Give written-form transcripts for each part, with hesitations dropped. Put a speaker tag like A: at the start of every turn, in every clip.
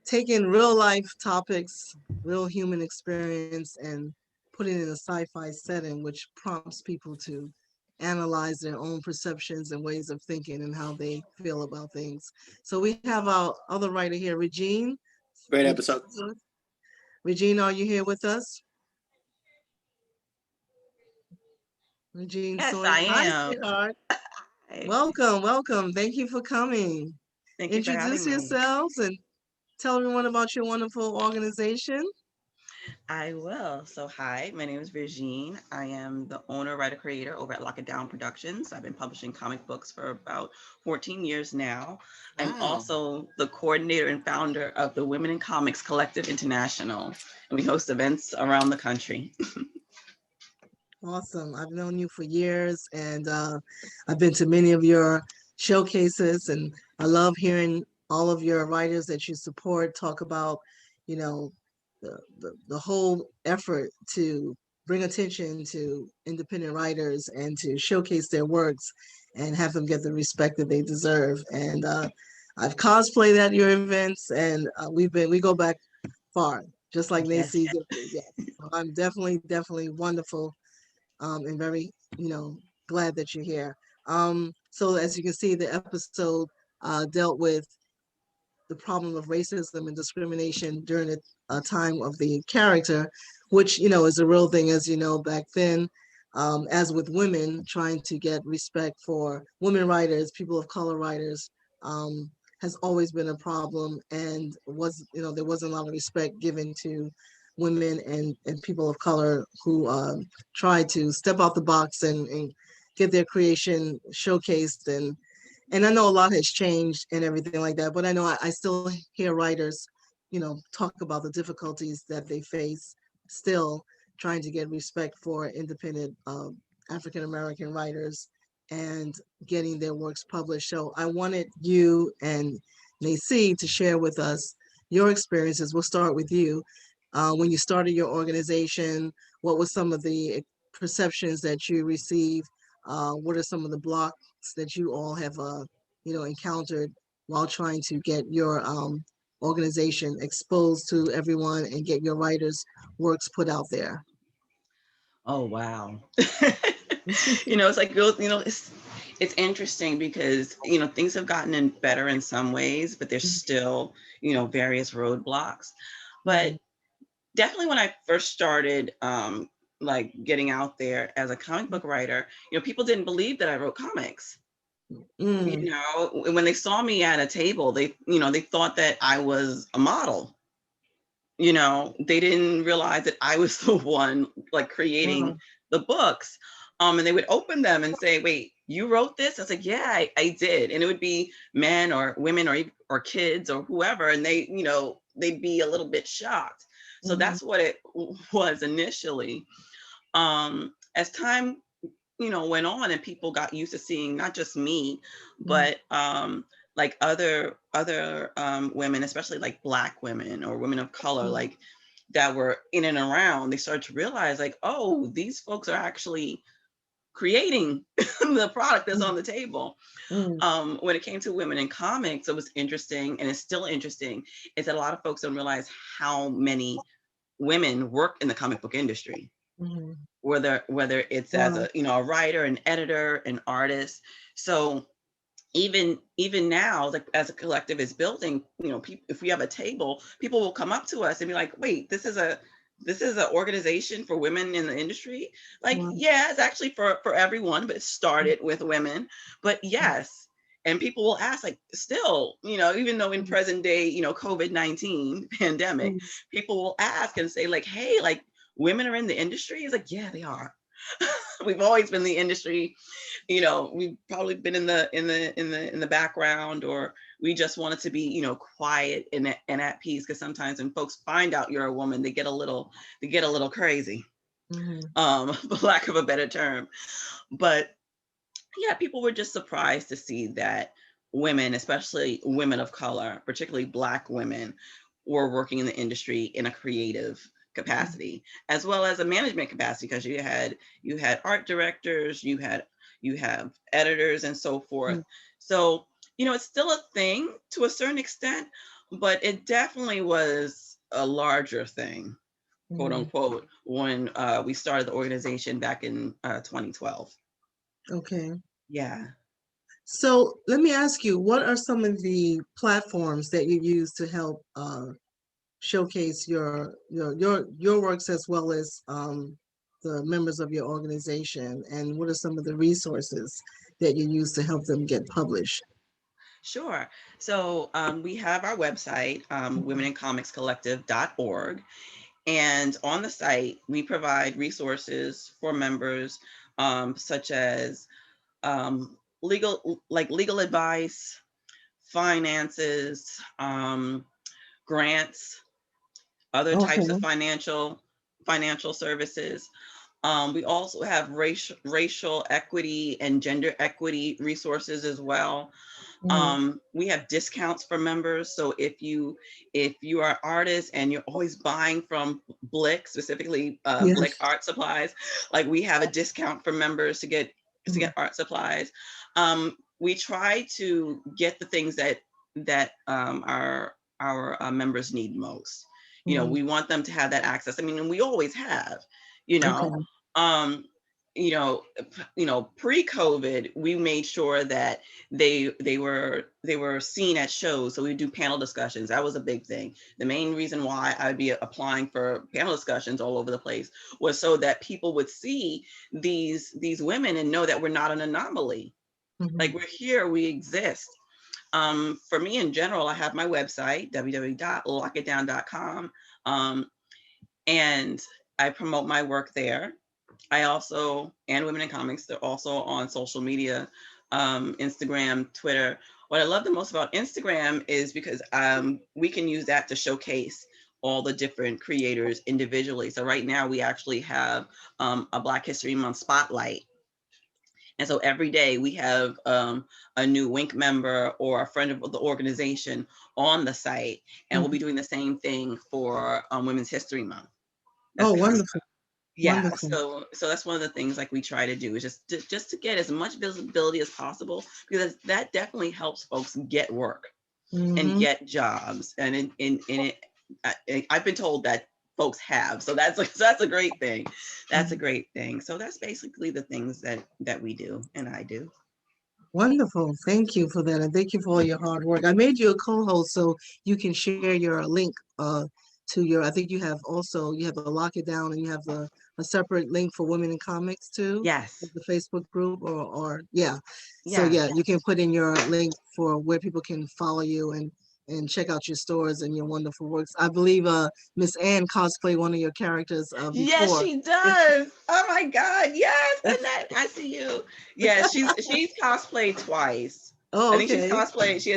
A: taking real life topics, real human experience, and putting it in a sci-fi setting, which prompts people to analyze their own perceptions and ways of thinking and how they feel about things. So we have our other writer here, Regine.
B: Great
A: Regine,
B: episode.
A: Regine, are you here with us? Regine
C: Yes,
A: Sawyer.
C: I
A: Hi,
C: am.
A: sweetheart.
C: Hi.
A: Welcome, welcome. Thank you for coming.
C: Thank you for having
A: Introduce
C: me.
A: yourselves and tell everyone about your wonderful organization.
C: I will. So, hi, my name is Regine. I am the owner, writer, creator over at Lock It Down Productions. I've been publishing comic books for about 14 years now. I'm
B: Wow.
C: also the coordinator and founder of the Women in Comics Collective International, and we host events around the country.
A: Awesome. I've known you for years and I've been to many of your showcases and I love hearing all of your writers that you support talk about, you know, the whole effort to bring attention to independent writers and to showcase their works and have them get the respect that they deserve. And I've cosplayed at your events and we go back far, just like
C: Yes,
A: Naseed. Yes. So I'm definitely wonderful and very, glad that you're here. So as you can see, the episode dealt with the problem of racism and discrimination during the time of the character, which, is a real thing, as you know, back then, as with women, trying to get respect for women writers, people of color writers, has always been a problem and there wasn't a lot of respect given to women and people of color who try to step out the box and get their creation showcased and I know a lot has changed and everything like that, but I know I still hear writers, talk about the difficulties that they face still trying to get respect for independent African American writers and getting their works published. So I wanted you and Naseed to share with us your experiences. We'll start with you. When you started your organization, what were some of the perceptions that you received? What are some of the blocks that you all have, encountered while trying to get your organization exposed to everyone and get your writers' works put out there?
C: Oh wow. It's like it's interesting because things have gotten in better in some ways, but there's still various roadblocks. But
A: Mhm.
C: definitely when I first started like getting out there as a comic book writer, people didn't believe that I wrote comics.
A: Mm,
C: When they saw me at a table, they thought that I was a model. They didn't realize that I was the one like creating
A: wow.
C: the books. And they would open them and say, wait, you wrote this? I was like, yeah, I did. And it would be men or women or kids or whoever. And they'd be a little bit shocked. So
A: Mhm,
C: that's what it was initially. As time went on and people got used to seeing not just me,
A: mhm,
C: but like other women, especially like Black women or women of color,
A: mhm,
C: like that were in and around, they started to realize like, oh, these folks are actually creating the product that's on the table.
A: mhm,
C: When it came to women in comics, it was interesting, and it's still interesting, is that a lot of folks don't realize how many women work in the comic book industry,
A: mhm.
C: whether it's as
A: Wow.
C: a writer, an editor, an artist. So even now, like as a collective is building, if we have a table, people will come up to us and be like, wait, this is an organization for women in the industry. Like,
A: Wow.
C: yeah, it's actually for everyone, but it started with women. But yes, and people will ask, like, still, even though in
A: Mhm,
C: present day, COVID-19 pandemic,
A: mhm,
C: people will ask and say, like, hey, like, women are in the industry. It's like, yeah, they are. We've always been in the industry. We've probably been in the background, or we just wanted to be quiet and at peace, because sometimes when folks find out you're a woman, they get a little crazy,
A: mhm,
C: for lack of a better term. But yeah, people were just surprised to see that women, especially women of color, particularly Black women, were working in the industry in a creative capacity as well as a management capacity, because you had art directors, you have editors and so forth.
A: mhm,
C: So it's still a thing to a certain extent, but it definitely was a larger thing, quote
A: Mhm.
C: unquote, when we started the organization back in 2012.
A: Okay.
C: Yeah.
A: So let me ask you, what are some of the platforms that you use to help showcase your works as well as the members of your organization? And what are some of the resources that you use to help them get published?
C: Sure. So we have our website, womenincomicscollective.org. And on the site, we provide resources for members, such as legal advice, finances, grants, other types of
A: Okay.
C: financial services. We also have racial equity and gender equity resources as well.
A: Mhm.
C: We have discounts for members. So if you are an artist and you're always buying from Blick, specifically Blick
A: Yes.
C: art supplies, like we have a discount for members to get
A: Mhm.
C: art supplies. We try to get the things that our members need most.
A: Mhm.
C: We want them to have that access. I mean, and we always have, you know.
A: Okay.
C: Um, pre-COVID, we made sure that they were seen at shows. So we do panel discussions. That was a big thing. The main reason why I'd be applying for panel discussions all over the place was so that people would see these women and know that we're not an anomaly. Like,
A: Mhm.
C: we're here, we exist. For me in general, I have my website, www.lockitdown.com, and I promote my work there. I also, and Women in Comics, they're also on social media, Instagram, Twitter. What I love the most about Instagram is because we can use that to showcase all the different creators individually. So right now we actually have a Black History Month spotlight. And so every day we have a new Wink member or a friend of the organization on the site. And we'll be
A: Mhm.
C: doing the same thing for Women's History Month. That's
A: Oh,
C: kind of,
A: wonderful.
C: yeah,
A: Wonderful.
C: so that's one of the things like we try to do is just to get as much visibility as possible, because that definitely helps folks get work and
A: Hmm.
C: get jobs. And in it, I've been told that folks have, so that's a great thing. That's a great thing. So that's basically the things that we do and I do.
A: Wonderful. Thank you for that. And thank you for all your hard work. I made you a co-host so you can share your link to your, I think you have the Lock It Down and you have a separate link for Women in Comics too,
C: Yes.
A: the Facebook group or yeah. So
C: Yeah.
A: yeah, you can put in your link for where people can follow you and check out your stores and your wonderful works. I believe Miss Ann cosplayed one of your characters
C: Yes,
A: before.
C: she does. Oh my God. Yes. Annette, I see you. Yeah, she's cosplayed twice. I
A: Oh,
C: think she's
A: okay.
C: cosplayed. She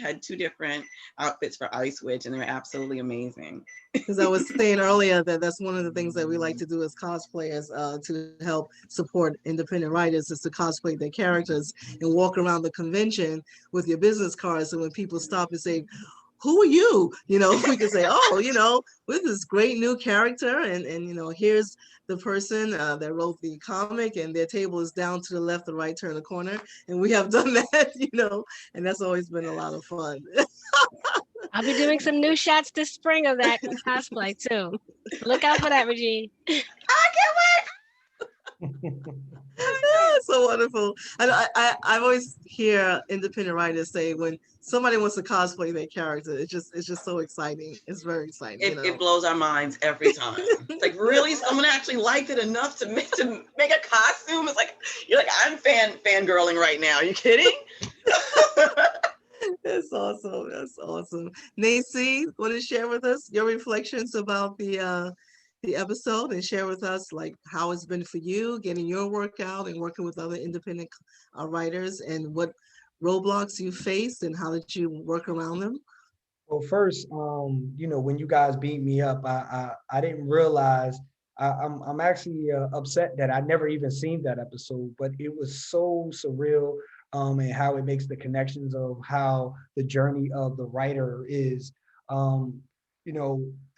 C: had two different outfits for Ice Witch, and they're absolutely amazing.
A: Because I was saying earlier that that's one of the things that we like to do as cosplayers to help support independent writers is to cosplay their characters and walk around the convention with your business cards. So when people stop and say, who are you? We can say, oh, with this great new character and here's the person that wrote the comic and their table is down to the left or right, turn the corner. And we have done that, and that's always been a lot of fun.
B: I'll be doing some new shots this spring of that cosplay too. Look out for that, Regine.
C: I can't wait. Oh my God.
A: So wonderful. I always hear independent writers say when somebody wants to cosplay their character, it's just so exciting. It's very exciting.
C: It blows our minds every time. It's like, really, someone actually liked it enough to make a costume. It's like, you're like, I'm fangirling right now. Are you kidding?
A: That's awesome. That's awesome. Naseed, want to share with us your reflections about the episode and share with us like how it's been for you getting your work out and working with other independent writers and what roadblocks you faced and how did you work around them?
D: Well, first, when you guys beat me up, I didn't realize I'm actually upset that I never even seen that episode, but it was so surreal, and how it makes the connections of how the journey of the writer is. Um,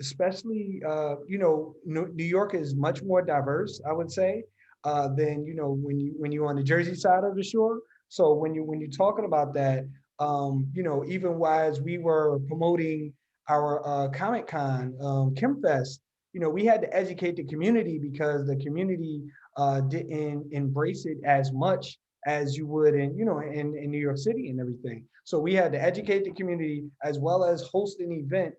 D: Especially New York is much more diverse, I would say, than when you're on the Jersey side of the shore. So when you're talking about that, you know, even as we were promoting our Comic Con, ChemFest, you know, we had to educate the community because the community didn't embrace it as much as you would in, you know, in New York City and everything. So we had to educate the community as well as host an event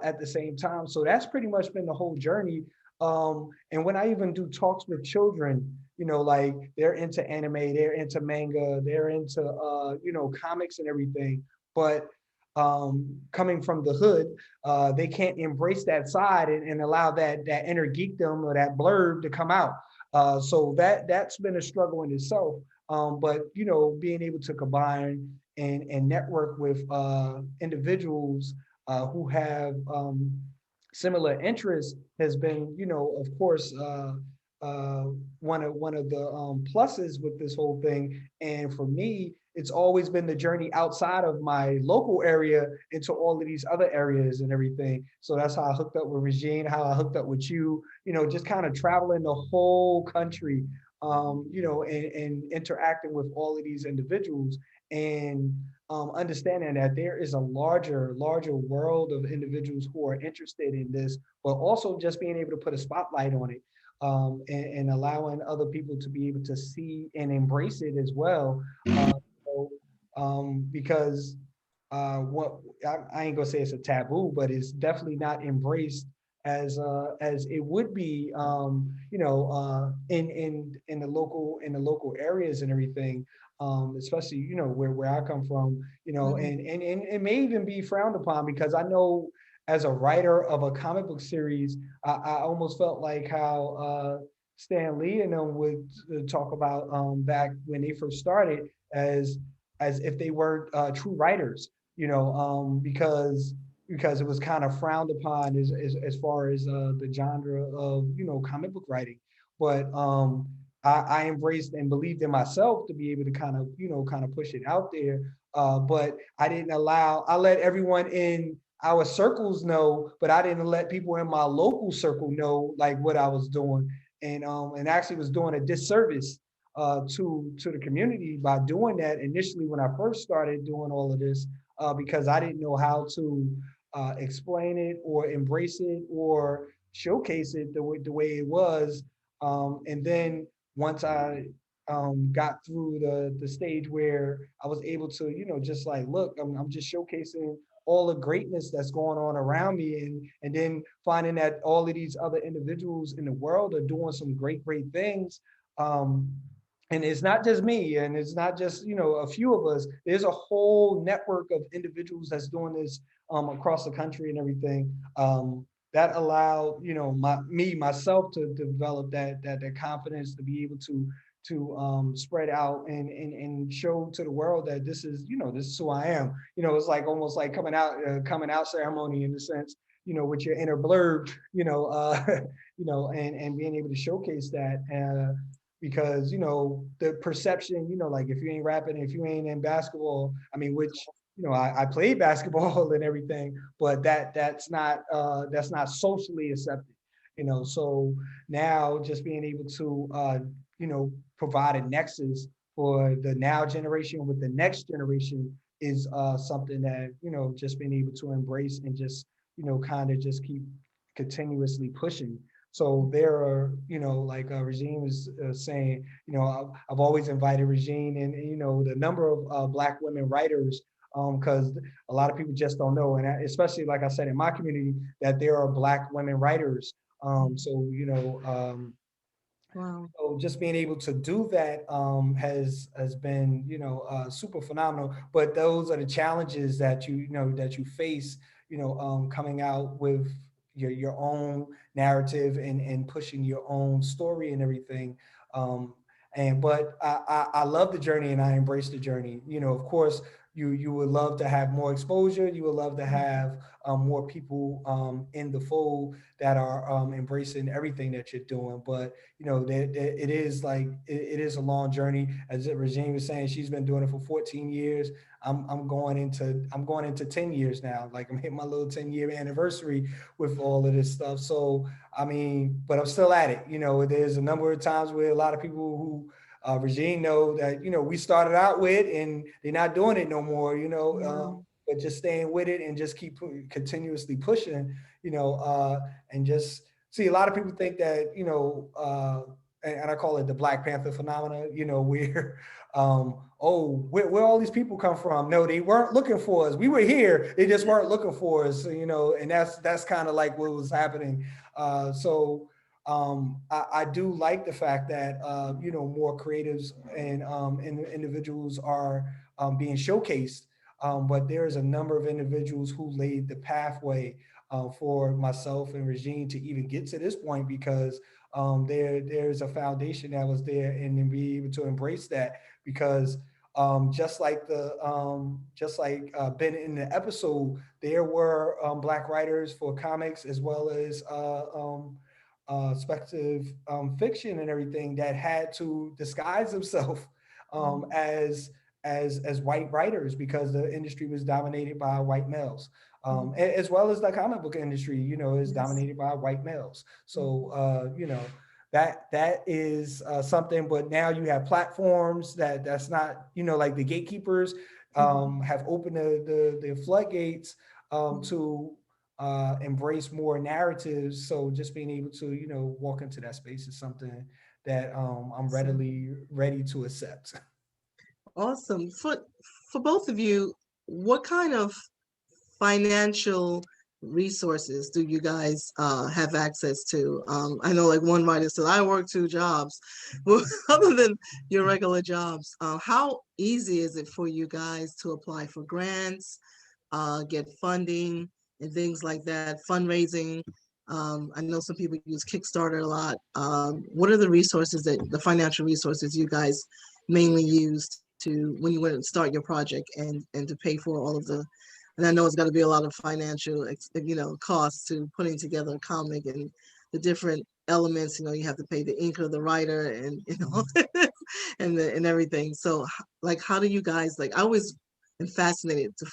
D: at the same time. So that's pretty much been the whole journey. And when I even do talks with children, you know, like they're into anime, they're into manga, they're into, you know, comics and everything. But coming from the hood, they can't embrace that side and allow that inner geekdom or that blurb to come out. So that's been a struggle in itself. But you know, being able to combine and network with individuals who have similar interests has been, you know, of course, uh, one of the pluses with this whole thing. And for me, it's always been the journey outside of my local area into all of these other areas and everything. So that's how I hooked up with Regine, how I hooked up with you know, just kind of traveling the whole country, you know, and interacting with all of these individuals and understanding that there is a larger world of individuals who are interested in this, but also just being able to put a spotlight on it, and allowing other people to be able to see and embrace it as well. So, because what I ain't gonna say it's a taboo, but it's definitely not embraced as it would be, you know, in the local areas and everything, especially, you know, where I come from, you know,
A: Mhm.
D: and it may even be frowned upon because I know as a writer of a comic book series, I almost felt like how Stan Lee and them would talk about back when they first started as if they were true writers, you know, because it was kind of frowned upon as far as the genre of, you know, comic book writing. But I embraced and believed in myself to be able to kind of, you know, kind of push it out there. But I let everyone in our circles know, but I didn't let people in my local circle know like what I was doing. And actually was doing a disservice to the community by doing that initially when I first started doing all of this, because I didn't know how to explain it or embrace it or showcase it the way it was. And then once I got through the stage where I was able to, you know, just like, look, I'm just showcasing all the greatness that's going on around me, and then finding that all of these other individuals in the world are doing some great things. Um, and it's not just me, and it's not just, you know, a few of us. There's a whole network of individuals that's doing this across the country and everything. That allowed, you know, myself to develop that confidence to be able to spread out and show to the world that this is, you know, this is who I am. You know, it's like almost like coming out ceremony in the sense, you know, with your inner blurb, you know, you know, and being able to showcase that. Because, you know, the perception, you know, like if you ain't rapping, if you ain't in basketball, I mean, which, you know, I played basketball and everything, but that's not socially accepted, you know. So now just being able to you know, provide a nexus for the now generation with the next generation is something that, you know, just being able to embrace and just, you know, kind of just keep continuously pushing. So there are, you know, like Regine was saying, you know, I've always invited Regine and, you know, the number of Black women writers, because a lot of people just don't know. And especially, like I said, in my community, that there are Black women writers. So, you know,
A: Wow.
D: so just being able to do that has been, you know, super phenomenal. But those are the challenges that you know that you face, you know, coming out with your own narrative and pushing your own story and everything. Um, and but I love the journey and I embrace the journey. You know, of course, you would love to have more exposure. You would love to have more people in the fold that are embracing everything that you're doing. But you know, it is like it is a long journey. As Regine was saying, she's been doing it for 14 years. I'm going into 10 years now. Like I'm hitting my little 10-year anniversary with all of this stuff. So I mean, but I'm still at it. You know, there's a number of times where a lot of people who Regine know that, we started out with, and they're not doing it no more, but just staying with it and just keep continuously pushing, and just see, a lot of people think that, and I call it the Black Panther phenomena, where, where all these people come from? No, they weren't looking for us. We were here. They just weren't looking for us, and that's kind of like what was happening. I do like the fact that, more creatives and individuals are being showcased. But there's a number of individuals who laid the pathway for myself and Regine to even get to this point, because there's a foundation that was there, and then be able to embrace that, because just like Ben in the episode, there were Black writers for comics, as well as speculative fiction and everything, that had to disguise themselves as white writers, because the industry was dominated by white males, as well as the comic book industry, is dominated by white males. So that is something. But now you have platforms that's not, like the gatekeepers have opened the floodgates to embrace more narratives. So just being able to, walk into that space is something that I'm ready to accept.
A: Awesome. For both of you, what kind of financial resources do you guys have access to? I know, like, one writer said, I work 2 jobs. Well, other than your regular jobs, how easy is it for you guys to apply for grants, get funding, and things like that, fundraising? I know some people use Kickstarter a lot. What are the financial resources you guys mainly use to, when you want to start your project, and to pay for all of the, and I know it's got to be a lot of financial, costs to putting together a comic, and the different elements. You have to pay the inker, the writer, and and everything. So, like, how do you guys, like? I always am fascinated to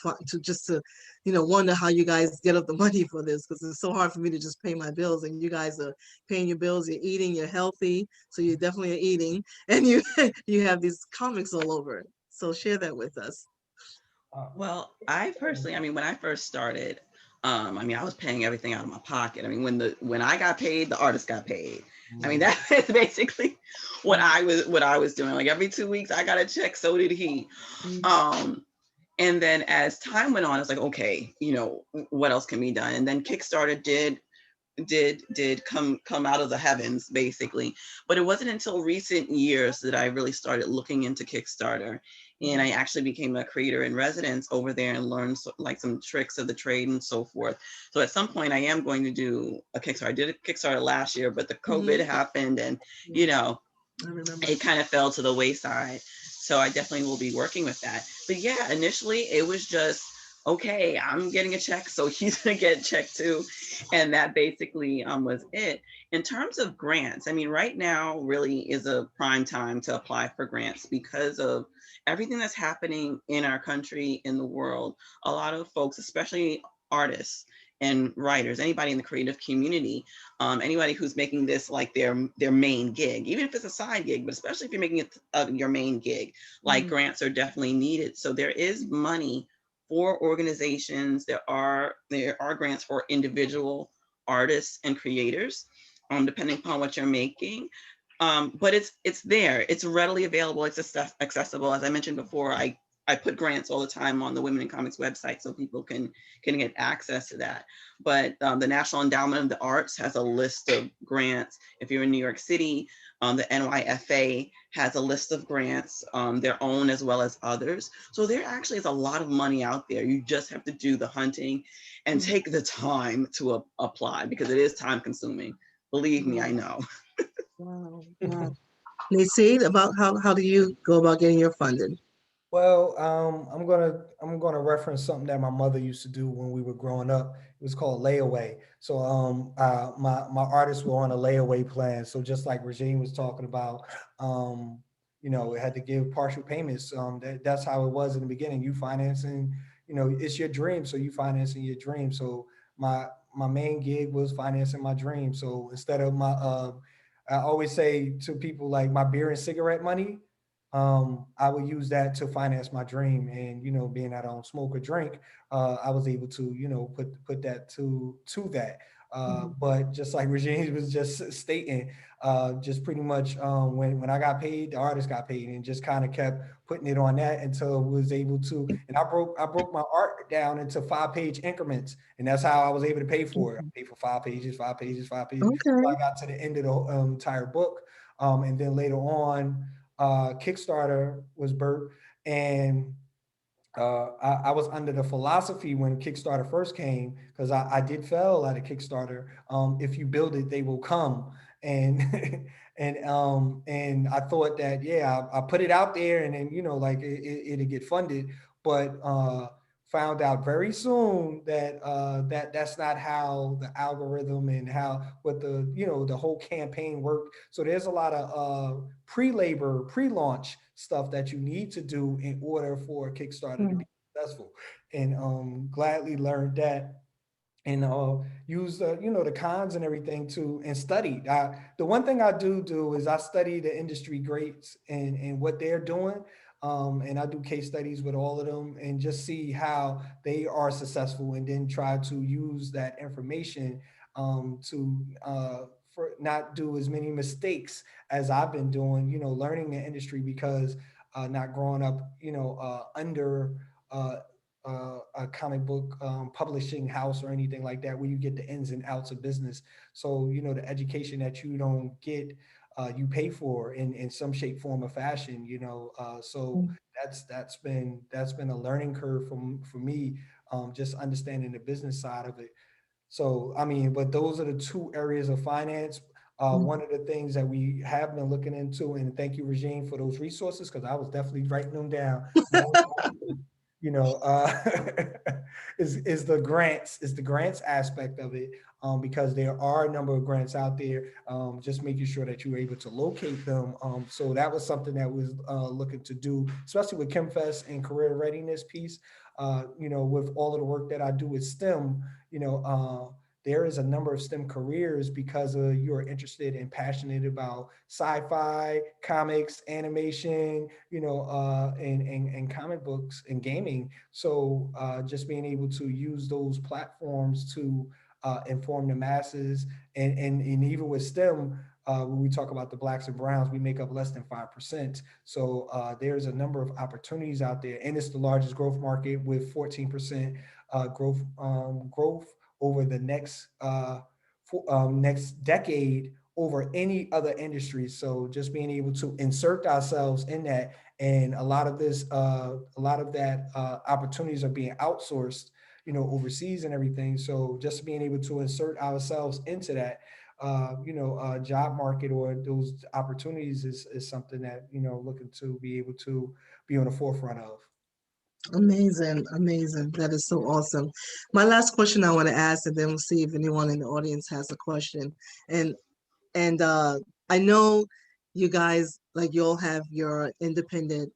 A: wonder how you guys get up the money for this, because it's so hard for me to just pay my bills, and you guys are paying your bills. You're eating. You're healthy, so you definitely are eating, and you you have these comics all over. So share that with us.
C: Well, I personally, I mean, when I first started, I was paying everything out of my pocket. I mean, when I got paid, the artist got paid. I mean, that is basically what I was doing. Like, every 2 weeks, I got a check. So did he. And then as time went on, it's like, okay, what else can be done? And then Kickstarter did come out of the heavens, basically. But it wasn't until recent years that I really started looking into Kickstarter, and I actually became a creator in residence over there and learned like some tricks of the trade and so forth. So at some point I am going to do a Kickstarter. I did a Kickstarter last year, but the COVID happened, and it kind of fell to the wayside. So I definitely will be working with that. But yeah, initially it was just, okay, I'm getting a check, so he's gonna get a check too. And that basically was it. In terms of grants, I mean, right now really is a prime time to apply for grants, because of everything that's happening in our country, in the world. A lot of folks, especially artists and writers, anybody in the creative community, anybody who's making this like their main gig, even if it's a side gig, but especially if you're making it your main gig, like grants are definitely needed. So there is money for organizations. There are grants for individual artists and creators, depending upon what you're making. But it's there. It's readily available. It's accessible. As I mentioned before, I put grants all the time on the Women in Comics website, so people can get access to that. But the National Endowment of the Arts has a list of grants. If you're in New York City, the NYFA has a list of grants, their own as well as others. So there actually is a lot of money out there. You just have to do the hunting and take the time to apply, because it is time consuming. Believe me, I know.
A: Wow. Wow. Naseed, about how do you go about getting your funding?
D: Well, I'm gonna reference something that my mother used to do when we were growing up. It was called layaway. So my artists were on a layaway plan. So just like Regine was talking about, it had to give partial payments. That's how it was in the beginning. You financing, it's your dream, so you financing your dream. So my main gig was financing my dream. So instead of I always say to people, like, my beer and cigarette money I would use that to finance my dream. And, being that I don't smoke or drink, I was able to, put that to that.
A: Mhm.
D: But just like Regine was just stating, just pretty much when I got paid, the artist got paid, and just kind of kept putting it on that until I was able to. And I broke my art down into 5-page increments, and that's how I was able to pay for it. I paid for 5 pages, 5 pages, 5 pages. So
A: Okay.
D: I got to the end of the entire book, and then later on, Kickstarter was birthed, and I was under the philosophy when Kickstarter first came, because I did fail at a Kickstarter. If you build it, they will come. And and I thought that, yeah, I put it out there, and then like it'll get funded, but found out very soon that that's not how the algorithm and how what the whole campaign worked. So there's a lot of pre-labor, pre-launch stuff that you need to do in order for a Kickstarter to
A: Mm.
D: be successful. And gladly learned that, and use the cons and everything to and study. The one thing I do is I study the industry greats and what they're doing. And I do case studies with all of them and just see how they are successful, and then try to use that information to for not do as many mistakes as I've been doing, learning the industry, because not growing up, under uh, a comic book publishing house or anything like that, where you get the ins and outs of business. So the education that you don't get, you pay for in some shape, form, or fashion. So
A: Mm.
D: that's been a learning curve for me, just understanding the business side of it. So, I mean, but those are the two areas of finance.
A: Mm.
D: One of the things that we have been looking into, and thank you, Regine, for those resources, because I was definitely writing them down. you know, uh, is the grants aspect of it, because there are a number of grants out there. Just making sure that you're able to locate them. So that was something that was looking to do, especially with ChemFest and career readiness piece. With all of the work that I do with STEM, there is a number of STEM careers, because you're interested and passionate about sci-fi, comics, animation, and comic books and gaming. So just being able to use those platforms to inform the masses, and even with STEM. When we talk about the blacks and browns, we make up less than 5%. So there's a number of opportunities out there, and it's the largest growth market, with 14% growth over the next decade over any other industry. So just being able to insert ourselves in that, and a lot of that opportunities are being outsourced, overseas and everything. So just being able to insert ourselves into that, job market, or those opportunities, is something that looking to be able to be on the forefront of.
A: Amazing, amazing. That is so awesome. My last question I want to ask, and then we'll see if anyone in the audience has a question. And and I know you guys, like, you all have your independent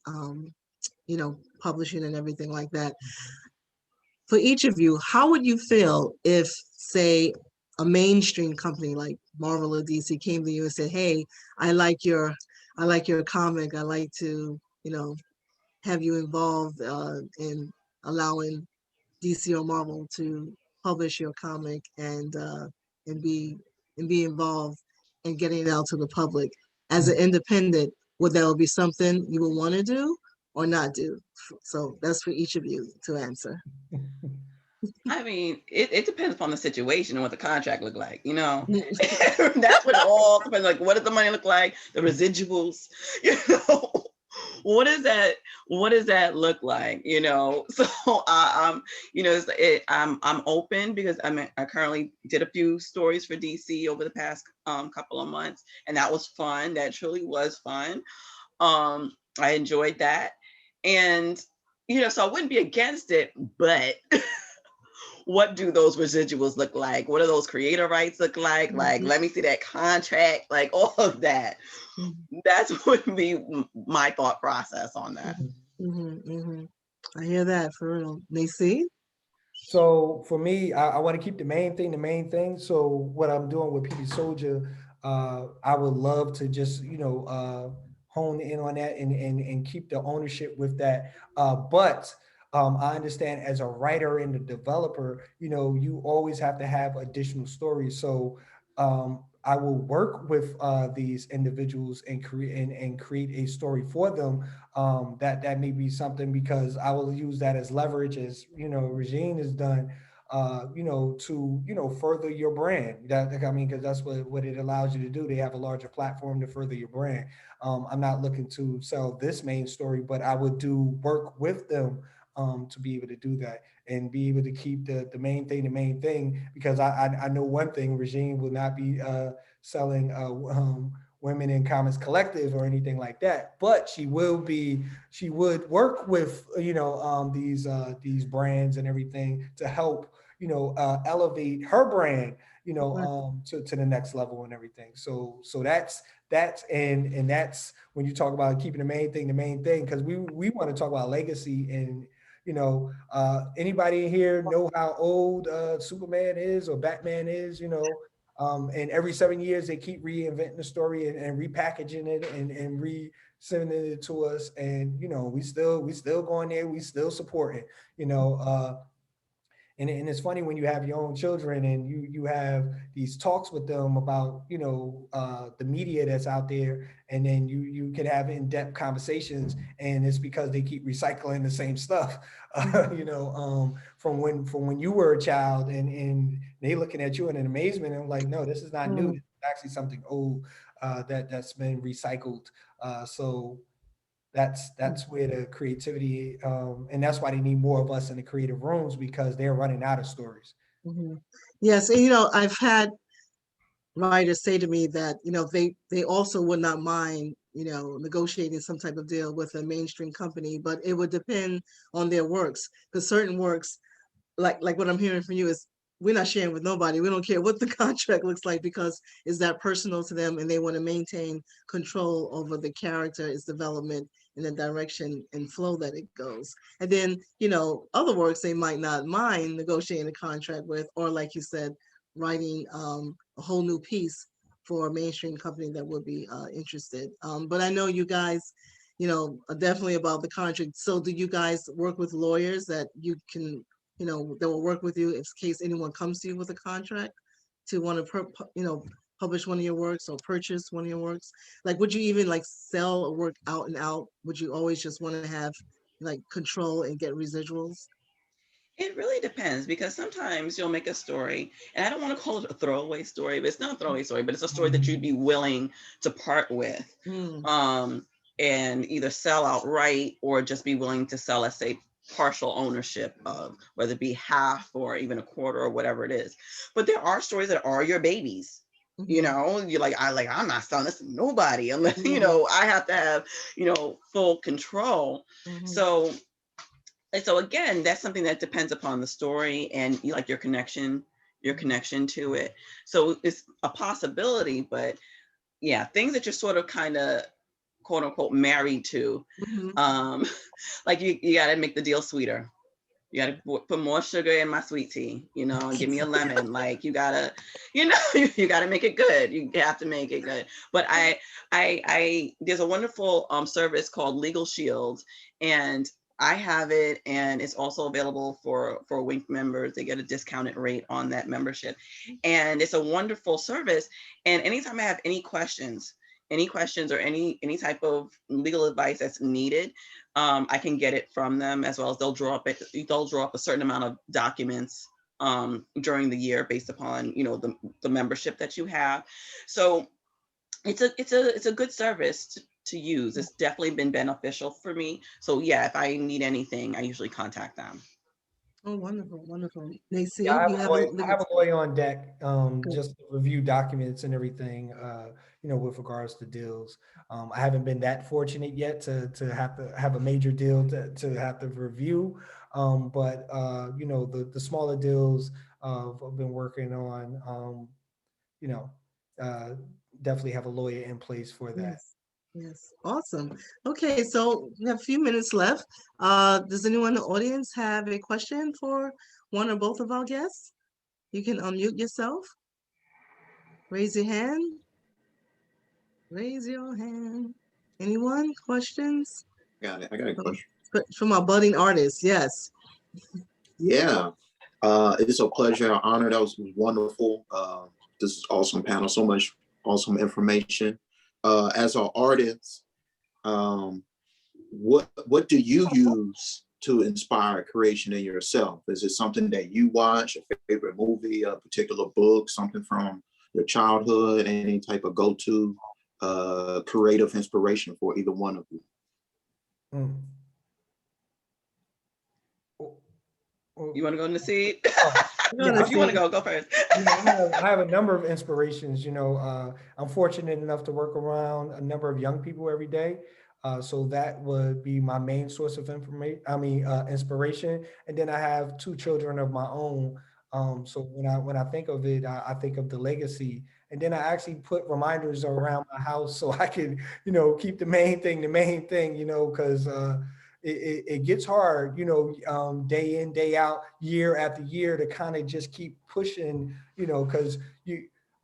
A: publishing and everything like that. For each of you, how would you feel if, say, a mainstream company like Marvel or DC came to you and said, "Hey, I like your comic. I like to, have you involved in allowing DC or Marvel to publish your comic and be and be involved in getting it out to the public as an independent. Would that be something you would want to do or not do? So that's for each of you to answer.
C: I mean, it depends upon the situation and what the contract look like, That's what it all depends. Like, what does the money look like? The residuals, you know. What does that look like? So I'm open, because I currently did a few stories for DC over the past couple of months, and that was fun. That truly was fun. I enjoyed that, and so I wouldn't be against it, but what do those residuals look like? What do those creator rights look like? Like, let me see that contract, like all of that. That's would be my thought process on that.
A: I hear that, for real. Naseed?
D: So for me, I want to keep the main thing the main thing. So what I'm doing with PB Soldier, I would love to just, hone in on that and keep the ownership with that. But I understand as a writer and a developer, you always have to have additional stories. So I will work with these individuals and create a story for them. That may be something, because I will use that as leverage, as Regine has done. To further your brand. I mean, because that's what it allows you to do. They have a larger platform to further your brand. I'm not looking to sell this main story, but I would do work with them to be able to do that and be able to keep the main thing, because I know one thing: Regine will not be selling women in comics collective or anything like that, but she would work with these brands and everything to help elevate her brand to the next level and everything. So that's when you talk about keeping the main thing, because we want to talk about legacy. And anybody here know how old Superman is or Batman is? And every 7 years they keep reinventing the story and repackaging it and sending it to us. And we still going there, we still supporting. you know uh and it's funny when you have your own children and you have these talks with them about the media that's out there, and then you can have in-depth conversations, and it's because they keep recycling the same stuff. From when you were a child, and they looking at you in an amazement, and like, no, this is not new,
A: Mm,
D: this is actually something old, that's been recycled. So that's where the creativity, and that's why they need more of us in the creative rooms, because they're running out of stories.
A: mhm. Yes, and I've had writers say to me that they also would not mind negotiating some type of deal with a mainstream company, but it would depend on their works, because certain works, like what I'm hearing from you, is we're not sharing with nobody. We don't care what the contract looks like, because it's that personal to them, and they want to maintain control over the character, its development, and the direction and flow that it goes. And then other works they might not mind negotiating a contract with, or like you said, writing a whole new piece for a mainstream company that would be interested. But I know you guys are definitely about the contract. So do you guys work with lawyers that you can that will work with you in case anyone comes to you with a contract to want to publish one of your works or purchase one of your works? Like, would you even like sell a work out and out? Would you always just want to have like control and get residuals?
C: It really depends, because sometimes you'll make a story, and I don't want to call it a throwaway story, but it's not a throwaway story, but it's a story that you'd be willing to part with,
A: Mm,
C: um, and either sell outright or just be willing to sell, let's say, partial ownership of, whether it be half or even a quarter or whatever it is. But there are stories that are your babies.
A: mhm,
C: You're like, I'm not selling this to nobody unless,
A: mhm,
C: I have to have, full control.
A: mhm,
C: So and so again, that's something that depends upon the story and like your connection to it. So it's a possibility, but yeah, things that you're sort of kind of quote unquote married to,
A: mhm.
C: um, like you got to make the deal sweeter. You got to put more sugar in my sweet tea, and give me a lemon. Like you gotta, you gotta make it good. You have to make it good. But there's a wonderful service called Legal Shield, and I have it, and it's also available for Wink members. They get a discounted rate on that membership, and it's a wonderful service. And anytime I have any questions or any type of legal advice that's needed, I can get it from them, as well as they'll draw up a certain amount of documents during the year based upon the membership that you have. So it's a good service to use. It's definitely been beneficial for me. So yeah, if I need anything, I usually contact them.
A: Oh, wonderful, wonderful.
D: Yeah,
A: Naseed, you have a
D: I
A: legal.
D: have a lawyer on deck,
A: Good.
D: just to review documents and everything, with regards to deals. I haven't been that fortunate yet to have to have a major deal to have to review. But the smaller deals I've been working on, you know, uh, definitely have a lawyer in place for that.
A: Yes. Yes. Awesome. Okay, so we have a few minutes left. Does anyone in the audience have a question for one or both of our guests? You can unmute yourself, raise your hand, raise your hand. Anyone? Questions?
E: Got it. I got a question.
A: From our budding artists, yes.
E: Yeah. It's a pleasure, an honor. That was wonderful. This is awesome panel. So much awesome information. As an artist, what do you use to inspire creation in yourself? Is it something that you watch, a favorite movie, a particular book, something from your childhood, any type of go-to creative inspiration for either one of you?
D: Mm.
C: You want to go, Naseed?
D: Oh,
C: If you want to go first.
D: I have a number of inspirations. I'm fortunate enough to work around a number of young people every day. So that would be my main source of inspiration. And then I have two children of my own. So when I think of it, I think of the legacy. And then I actually put reminders around my house so I can, keep the main thing, because it gets hard, day in, day out, year after year to kind of just keep pushing, because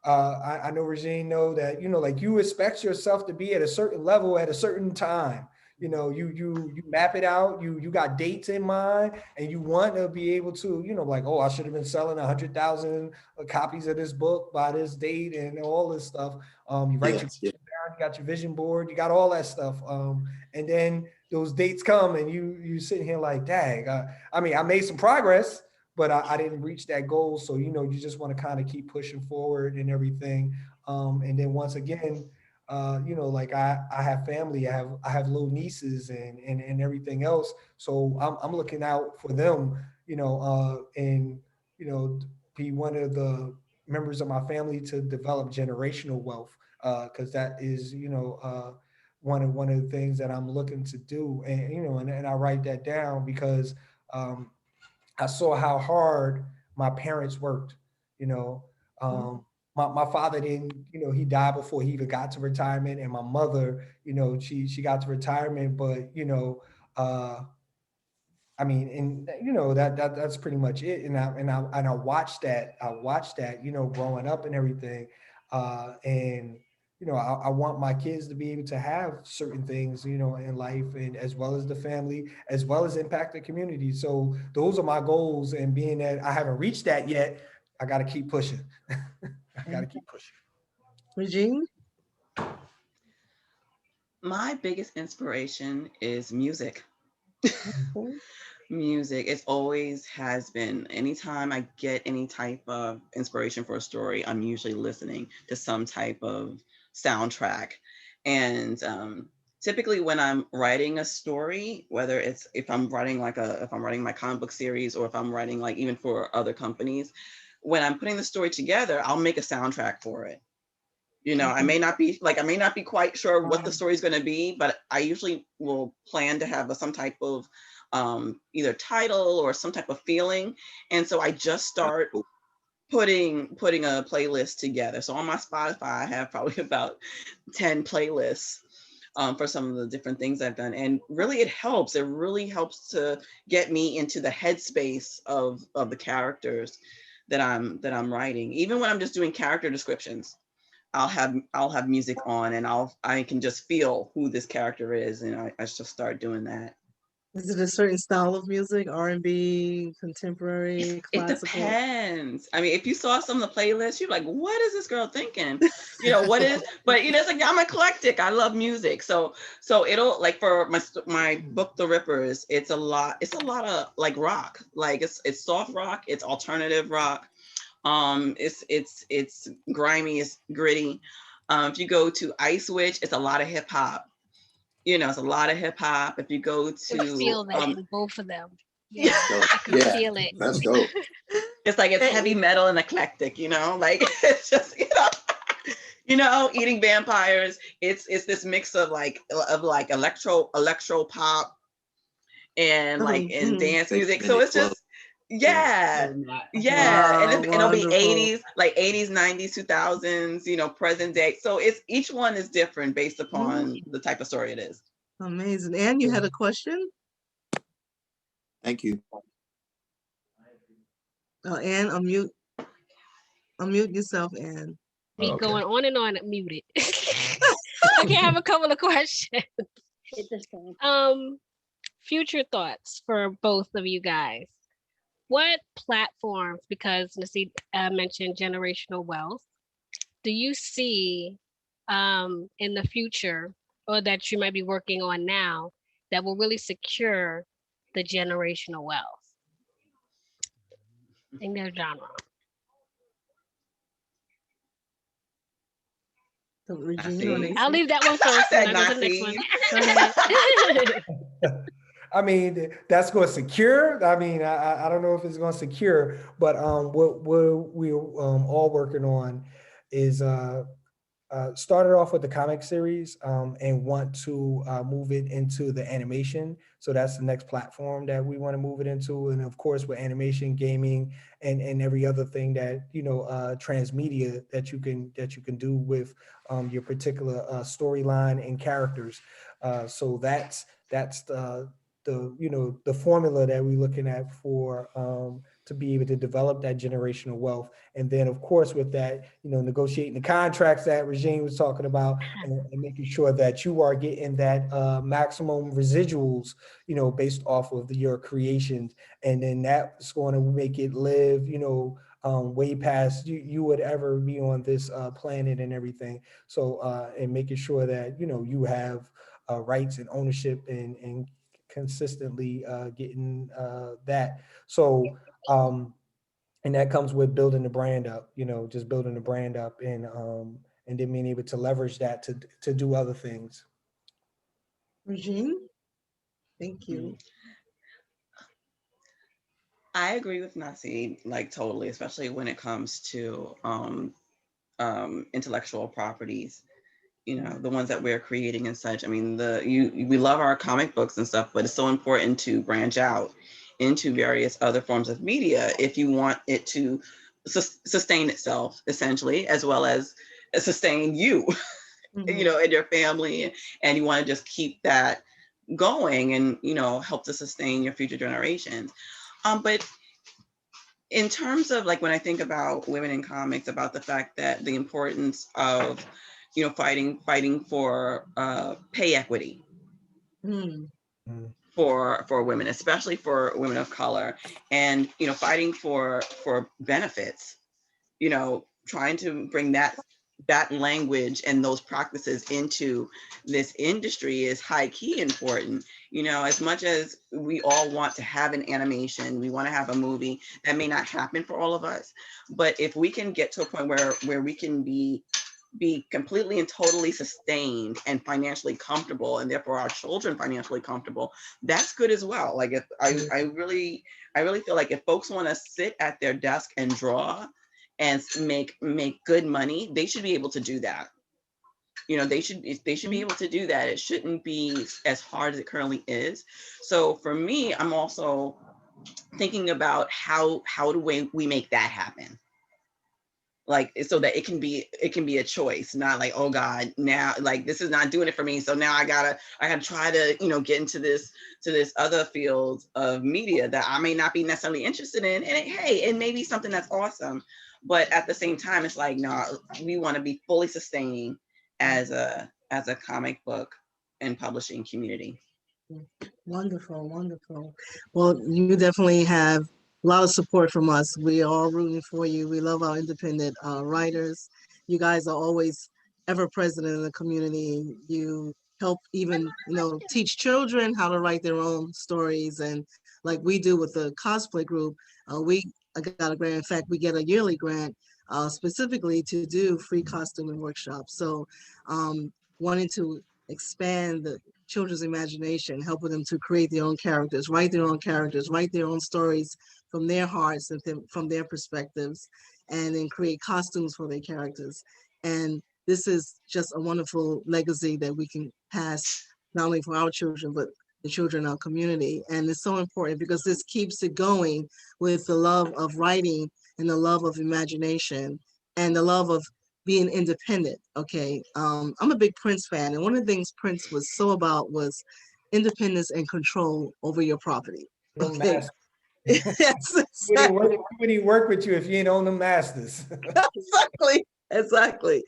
D: I know Regine know that, like you expect yourself to be at a certain level at a certain time. You map it out, you got dates in mind, and you want to be able to, like, oh, I should have been selling 100,000 copies of this book by this date and all this stuff. You write your
E: Yes.
D: down, you got your vision board, you got all that stuff. And then those dates come and you sitting here like, dang, I made some progress, but I didn't reach that goal. So, you just want to kind of keep pushing forward and everything. And then once again, like I have family, I have little nieces and everything else. So I'm looking out for them, and, be one of the members of my family to develop generational wealth. Cause that is, one of the things that I'm looking to do. And, and I write that down because, I saw how hard my parents worked, you know. My father didn't, he died before he even got to retirement. And my mother, she got to retirement, but, uh, and that's pretty much it. And I watched that. Growing up and everything. And I want my kids to be able to have certain things, in life, and as well as the family, as well as impact the community. So those are my goals. And being that I haven't reached that yet, I got to keep pushing. I got to keep pushing.
A: Regine?
C: My biggest inspiration is music. Music. It always has been. Anytime I get any type of inspiration for a story, I'm usually listening to some type of soundtrack. And typically when I'm writing a story, whether it's if I'm writing my comic book series, or if I'm writing like even for other companies, when I'm putting the story together, I'll make a soundtrack for it. I may not be quite sure what the story is going to be, but I usually will plan to have some type of either title or some type of feeling. And so I just start putting a playlist together. So on my Spotify, I have probably about 10 playlists for some of the different things I've done. And really it helps. It really helps to get me into the headspace of the characters that I'm writing. Even when I'm just doing character descriptions, I'll have music on, and I can just feel who this character is, and I just start doing that.
A: Is it a certain style of music? R&B, contemporary,
C: It
A: classical?
C: depends. I mean, if you saw some of the playlists, you're like, what is this girl thinking? What is, but it's like, I'm eclectic. I love music. So it'll, like, for my book, The Rippers, it's a lot of like rock, like it's soft rock, it's alternative rock. It's grimy, it's gritty. If you go to Ice Witch, it's a lot of hip hop. It's a lot of hip hop. If you go
B: I can feel
C: to
B: that in both of them. Yeah, I can
E: Yeah,
B: feel it.
E: that's dope.
C: it's like it's heavy metal and eclectic, like it's just, eating vampires. It's this mix of like electro pop and dance music. So it's just, yeah. And it'll be 80s, like 80s, 90s, 2000s, present day. So it's, each one is different based upon the type of story it is.
A: Amazing. Anne, you had a question?
E: Thank you.
A: Anne, unmute yourself, Anne.
B: Me going on and on muted. Okay, I have a couple of questions.
F: Hit this phone.
B: Future thoughts for both of you guys. What platforms, because Naseed mentioned generational wealth, do you see in the future, or that you might be working on now, that will really secure the generational wealth in their genre?
A: So Regine or
C: Naseed.
B: I'll
A: Nacy?
B: leave that one first, and
C: Said
B: then I'll go to the next one.
C: Naseed.
B: Go ahead.
D: I mean, that's going to secure. I mean, I don't know if it's going to secure, but what we're all working on is started off with the comic series and want to move it into the animation. So that's the next platform that we want to move it into. And of course, with animation, gaming, and every other thing that, you know, transmedia that you can do with your particular storyline and characters. So that's the you know, the formula that we're looking at for to be able to develop that generational wealth. And then of course with that, you know, negotiating the contracts that Regine was talking about, and making sure that you are getting that maximum residuals, you know, based off of your creations. And then that's going to make it live, you know, way past you would ever be on this planet and everything. So and making sure that, you know, you have rights and ownership and consistently getting that. So and that comes with building the brand up, you know, just building the brand up, and then being able to leverage that to do other things.
A: Regine? Thank you.
C: I agree with Naseed, like totally, especially when it comes to intellectual properties. You know, the ones that we're creating and such. I mean, we love our comic books and stuff, but it's so important to branch out into various other forms of media if you want it to sustain itself, essentially, as well as sustain you, you know, and your family, and you want to just keep that going and, you know, help to sustain your future generations. But in terms of, like, when I think about women in comics, about the fact that the importance of, you know, fighting for pay equity for women, especially for women of color, and, you know, fighting for benefits, you know, trying to bring that language and those practices into this industry is high key important. You know, as much as we all want to have an animation, we want to have a movie, that may not happen for all of us, but if we can get to a point where we can be completely and totally sustained and financially comfortable, and therefore our children financially comfortable, that's good as well. Like, if I really feel like if folks want to sit at their desk and draw and make good money, they should be able to do that. You know, they should be able to do that. It shouldn't be as hard as it currently is. So for me, I'm also thinking about how do we make that happen, like, so that it can be a choice, not like, oh God, now, like, this is not doing it for me, so now I gotta try to, you know, get into this other field of media that I may not be necessarily interested in. And it may be something that's awesome, but at the same time, it's like, no, we want to be fully sustaining as a comic book and publishing community.
A: Wonderful, wonderful. Well, you definitely have a lot of support from us. We are all rooting for you. We love our independent writers. You guys are always ever present in the community. You help even, you know, teach children how to write their own stories. And like we do with the cosplay group, we got a grant. In fact, we get a yearly grant specifically to do free costuming workshops. So wanting to expand the children's imagination, helping them to create their own characters, write their own stories from their hearts and from their perspectives, and then create costumes for their characters. And this is just a wonderful legacy that we can pass not only for our children, but the children in our community. And it's so important because this keeps it going with the love of writing and the love of imagination and the love of being independent. Okay. I'm a big Prince fan. And one of the things Prince was so about was independence and control over your property.
D: No
A: Okay.
D: master.
A: Yes,
D: Would he work with you if you ain't own the masters?
A: exactly. Exactly.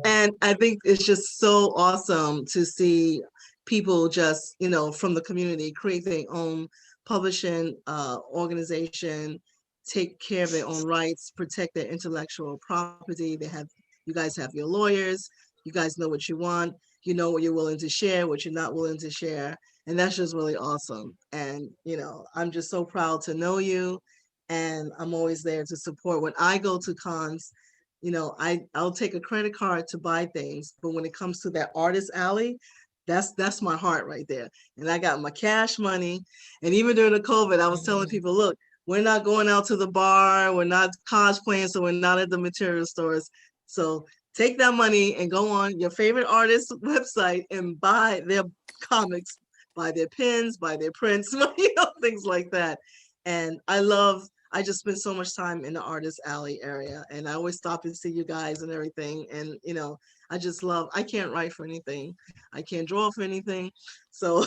A: And I think it's just so awesome to see people just, from the community create their own publishing organization, take care of their own rights, protect their intellectual property. You guys have your lawyers, you guys know what you want, you know what you're willing to share, what you're not willing to share. And that's just really awesome. And, I'm just so proud to know you. And I'm always there to support. When I go to cons, I'll take a credit card to buy things, but when it comes to that artist alley, that's my heart right there. And I got my cash money. And even during the COVID, I was telling people, look, we're not going out to the bar, we're not cosplaying, so we're not at the material stores. So take that money and go on your favorite artist's website and buy their comics, buy their pins, buy their prints, things like that. And I just spent so much time in the artist alley area, and I always stop and see you guys and everything. And, I can't write for anything. I can't draw for anything. So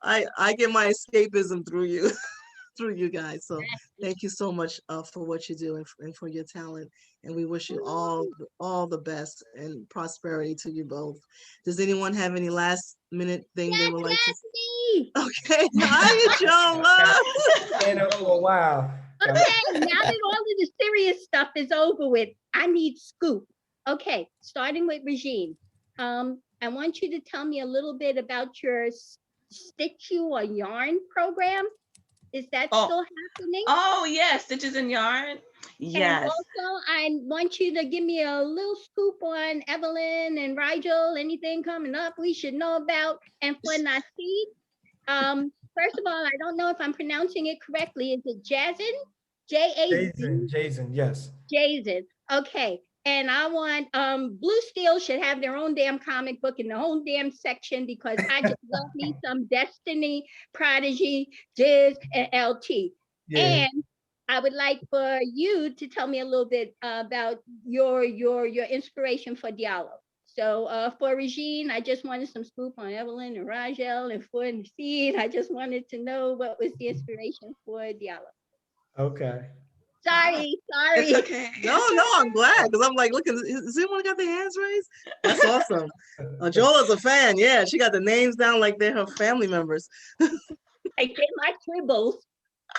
A: I get my escapism through you, through you guys. So thank you so much for what you do and for your talent. And we wish you all the best and prosperity to you both. Does anyone have any last minute thing they would like to say? Okay, hi,
D: And for a while.
F: Okay, now that all of the serious stuff is over with, I need scoop. Okay, starting with Regine. I want you to tell me a little bit about your Stitch You a Yarn program. Is that still happening?
C: Oh, yes, Stitches and Yarn. Yes.
F: And also, I want you to give me a little scoop on Evelyn and Rigel, anything coming up we should know about. And for Naseed, first of all, I don't know if I'm pronouncing it correctly. Is it Jason?
D: Jason, yes.
F: Jason. Okay. And I want Blue Steel should have their own damn comic book in the whole damn section, because I just love me some Destiny, Prodigy, Diz, and LT. Yeah. And I would like for you to tell me a little bit about your inspiration for Diallo. So for Regine, I just wanted some scoop on Evelyn and Rajel, and for Naseed, I just wanted to know what was the inspiration for Diallo.
D: Okay.
F: Sorry.
C: It's okay.
A: No, I'm glad, because I'm like, look, has anyone got their hands raised? That's awesome. Jola's a fan. Yeah, she got the names down like they're her family members.
F: I get my tribbles.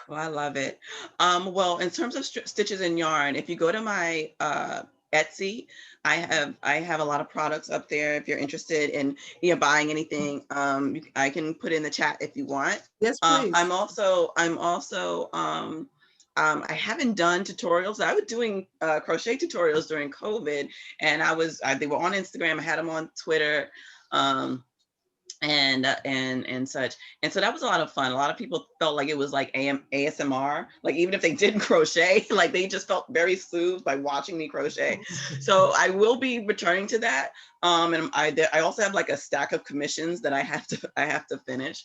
C: Well, I love it. Well, in terms of Stitches and Yarn, if you go to my EXCE, I have a lot of products up there. If you're interested in buying anything, I can put in the chat if you want.
A: Yes, please.
C: I haven't done tutorials. I was doing crochet tutorials during COVID, and they were on Instagram. I had them on Twitter, and such. And so that was a lot of fun. A lot of people felt like it was like ASMR, like even if they didn't crochet, like they just felt very soothed by watching me crochet. So I will be returning to that. And I also have like a stack of commissions that I have to finish,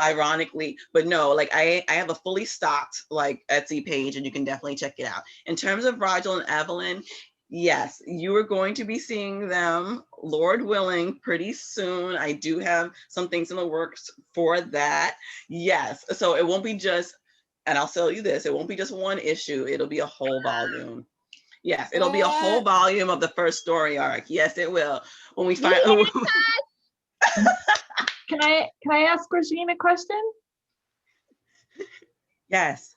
C: ironically, but no, like I have a fully stocked like Etsy page, and you can definitely check it out. In terms of Rigel and Evelyn, yes, you are going to be seeing them, Lord willing, pretty soon. I do have some things in the works for that. Yes, so it won't be just, and I'll tell you this, it won't be just one issue, it'll be a whole volume. Yes, it'll be a whole volume of the first story arc. Yes, it will. When we find.
G: Can I ask Regine a question?
C: Yes.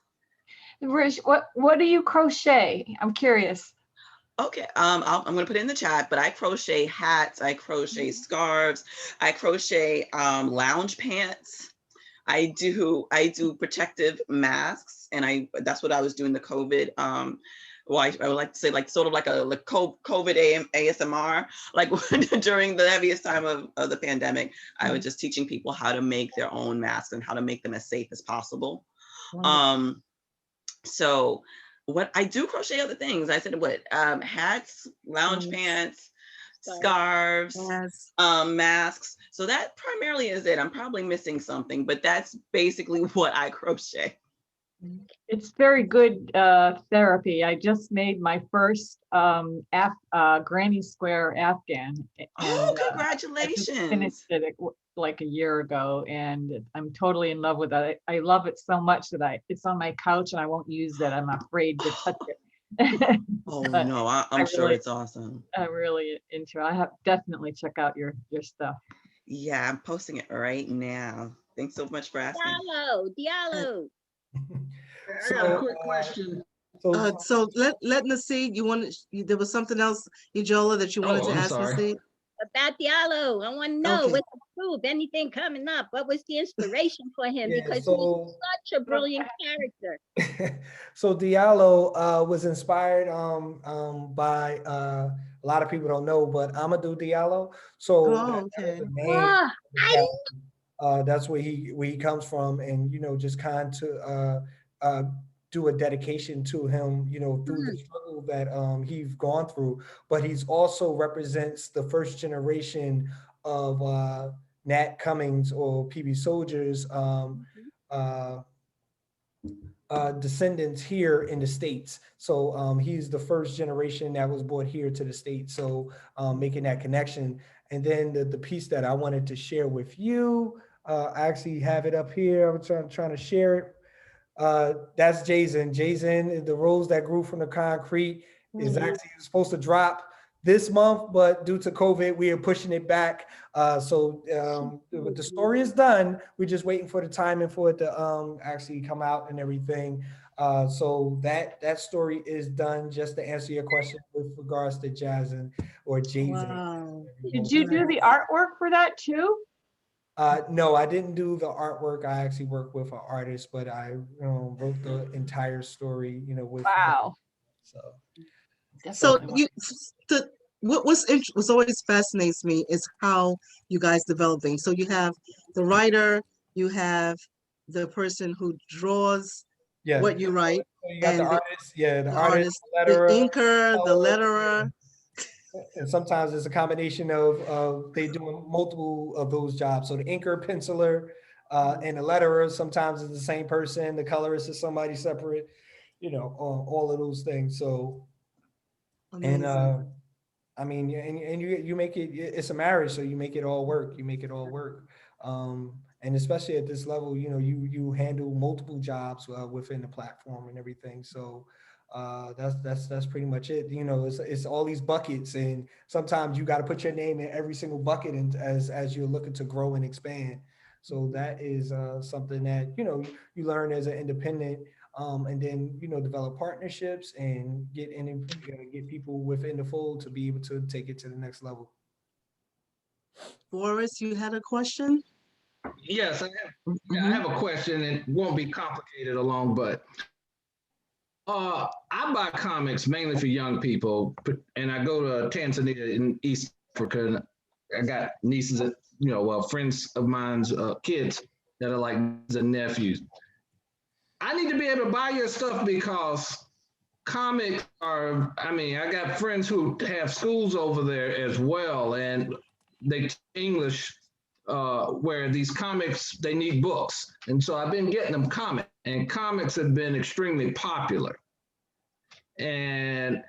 G: Reg, what do you crochet? I'm curious.
C: Okay, I'm gonna put it in the chat, but I crochet hats, I crochet scarves, I crochet lounge pants. I do protective masks, and that's what I was doing the COVID. Well, I would like to say like sort of like a COVID ASMR, like during the heaviest time of the pandemic, I was just teaching people how to make their own masks and how to make them as safe as possible. Wow. So what I do crochet other things. I said hats, lounge pants, scarves, masks. So that primarily is it. I'm probably missing something, but that's basically what I crochet.
G: It's very good therapy. I just made my first granny square Afghan. And,
C: congratulations!
G: I just finished it like a year ago, and I'm totally in love with it. I love it so much that it's on my couch and I won't use it. I'm afraid to touch it.
C: Oh
G: But
C: no, I'm
G: I
C: sure
G: really,
C: it's awesome.
G: I'm really into it. I have definitely check out your stuff.
C: Yeah, I'm posting it right now. Thanks so much for asking.
F: Diallo.
H: I got a quick question.
D: So
A: So let Naseed, there was something else, Ejola, that you wanted
H: Oh,
A: to
H: I'm
A: ask
H: sorry.
A: Naseed?
F: About Diallo, I want to know
A: Okay.
F: what's the proof, anything coming up? What was the inspiration for him?
D: yeah,
F: Because he's
D: so
F: such a brilliant character.
D: so Diallo was inspired by a lot of people don't know, but Amadou Diallo. So
A: Oh,
D: that is
A: okay.
D: the name.
F: Ah,
D: of the
F: I
D: character. That's where he comes from, and just kind to do a dedication to him, through the struggle that he's gone through. But he's also represents the first generation of Nat Cummings or PB Soldiers uh, descendants here in the States. So he's the first generation that was brought here to the States. So making that connection. And then the piece that I wanted to share with you, I actually have it up here. I'm trying to share it. That's Jason. Jason, the rose that grew from the concrete, is actually supposed to drop this month, but due to COVID, we are pushing it back. The story is done. We're just waiting for the timing for it to actually come out and everything. So that story is done. Just to answer your question with regards to Jason or Jason.
A: Wow.
G: Did you do the artwork for that too?
D: No, I didn't do the artwork. I actually worked with an artist, but I wrote the entire story. With
G: Wow.
D: so.
A: So
G: Definitely.
A: what's always fascinates me is how you guys develop things. So you have the writer, you have the person who draws
D: Yeah.
A: what you write,
D: So you got the
A: and
D: artist, the
A: the
D: artist,
A: artist,
D: the
A: the
D: letterer,
A: inker, the
D: color,
A: letterer.
D: and sometimes it's a combination of they doing multiple of those jobs. So the inker, penciler, and the letterer sometimes is the same person. The colorist is somebody separate. All of those things. So and
A: Amazing.
D: I mean, and you make it. It's a marriage, so you make it all work. You make it all work. And especially at this level, you handle multiple jobs within the platform and everything. So that's pretty much it. It's all these buckets, and sometimes you got to put your name in every single bucket, and as you're looking to grow and expand. So that is something that you learn as an independent, and then develop partnerships and get people within the fold to be able to take it to the next level.
A: Boris, you had a question?
H: Yes, I have a question. It won't be complicated along, but I buy comics mainly for young people, and I go to Tanzania in East Africa, and I got nieces, friends of mine's kids that are like the nephews. I need to be able to buy your stuff because comics are, I got friends who have schools over there as well, and they teach English where these comics, they need books. And so I've been getting them comics, and comics have been extremely popular. And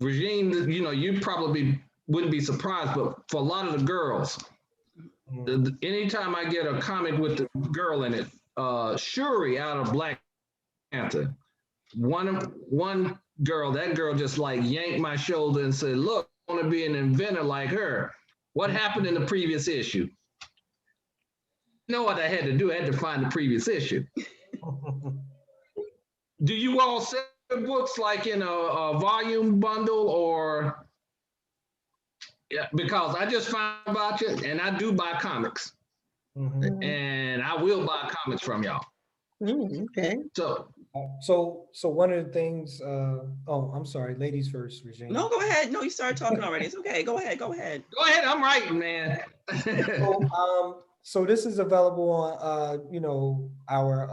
H: Regine, you probably wouldn't be surprised, but for a lot of the girls, anytime I get a comic with the girl in it, Shuri out of Black Panther, one girl, that girl just like yanked my shoulder and said, "Look, I want to be an inventor like her. What happened in the previous issue?" You know what I had to do? I had to find the previous issue. Do you all sell books like in a volume bundle or? Yeah, because I just found about you, and I do buy comics, and I will buy comics from y'all.
A: Okay.
D: So one of the things. I'm sorry, ladies first, Regine.
C: No, go ahead. No, you started talking already. It's okay. Go ahead. Go ahead.
H: Go ahead. I'm writing, man.
D: So this is available on our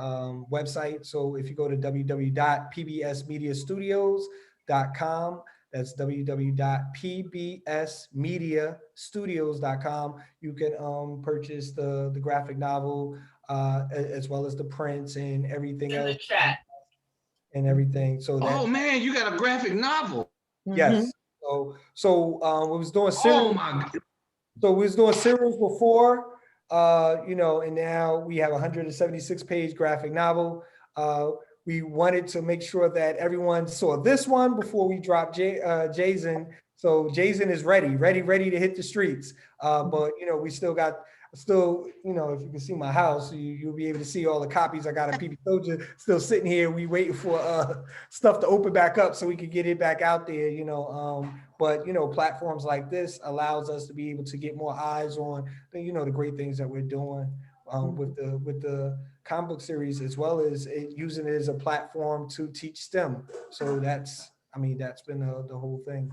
D: website. So if you go to www.pbsmediastudios.com, that's www.pbsmediastudios.com. You can purchase the graphic novel as well as the prints and everything else. In the chat. And everything. So that.
H: Oh man, you got a graphic novel.
D: Yes. So we was doing serials.
H: Oh my God.
D: So we was doing serials before. And now we have a 176 page graphic novel. we wanted to make sure that everyone saw this one before we drop Jason. So Jason is ready to hit the streets. But you know, we still, you know, if you can see my house, you'll be able to see all the copies I got of PB Soldier still sitting here. We waiting for stuff to open back up so we can get it back out there, you know. But you know, platforms like this allows us to be able to get more eyes on the, you know, the great things that we're doing with the comic book series, as well as using it as a platform to teach STEM. So that's, I mean, that's been the whole thing.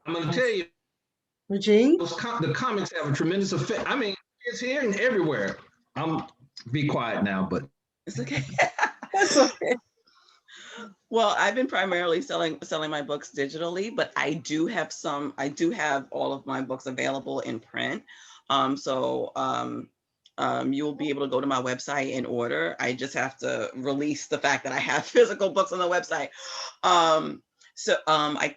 H: I'm gonna tell you,
A: Regine?
H: the comics have a tremendous effect. I mean, it's here and everywhere. I'm be quiet now, but
C: It's okay.
A: That's okay.
C: Well, I've been primarily selling my books digitally, but I do have all of my books available in print. You'll be able to go to my website and order. I just have to release the fact that I have physical books on the website. I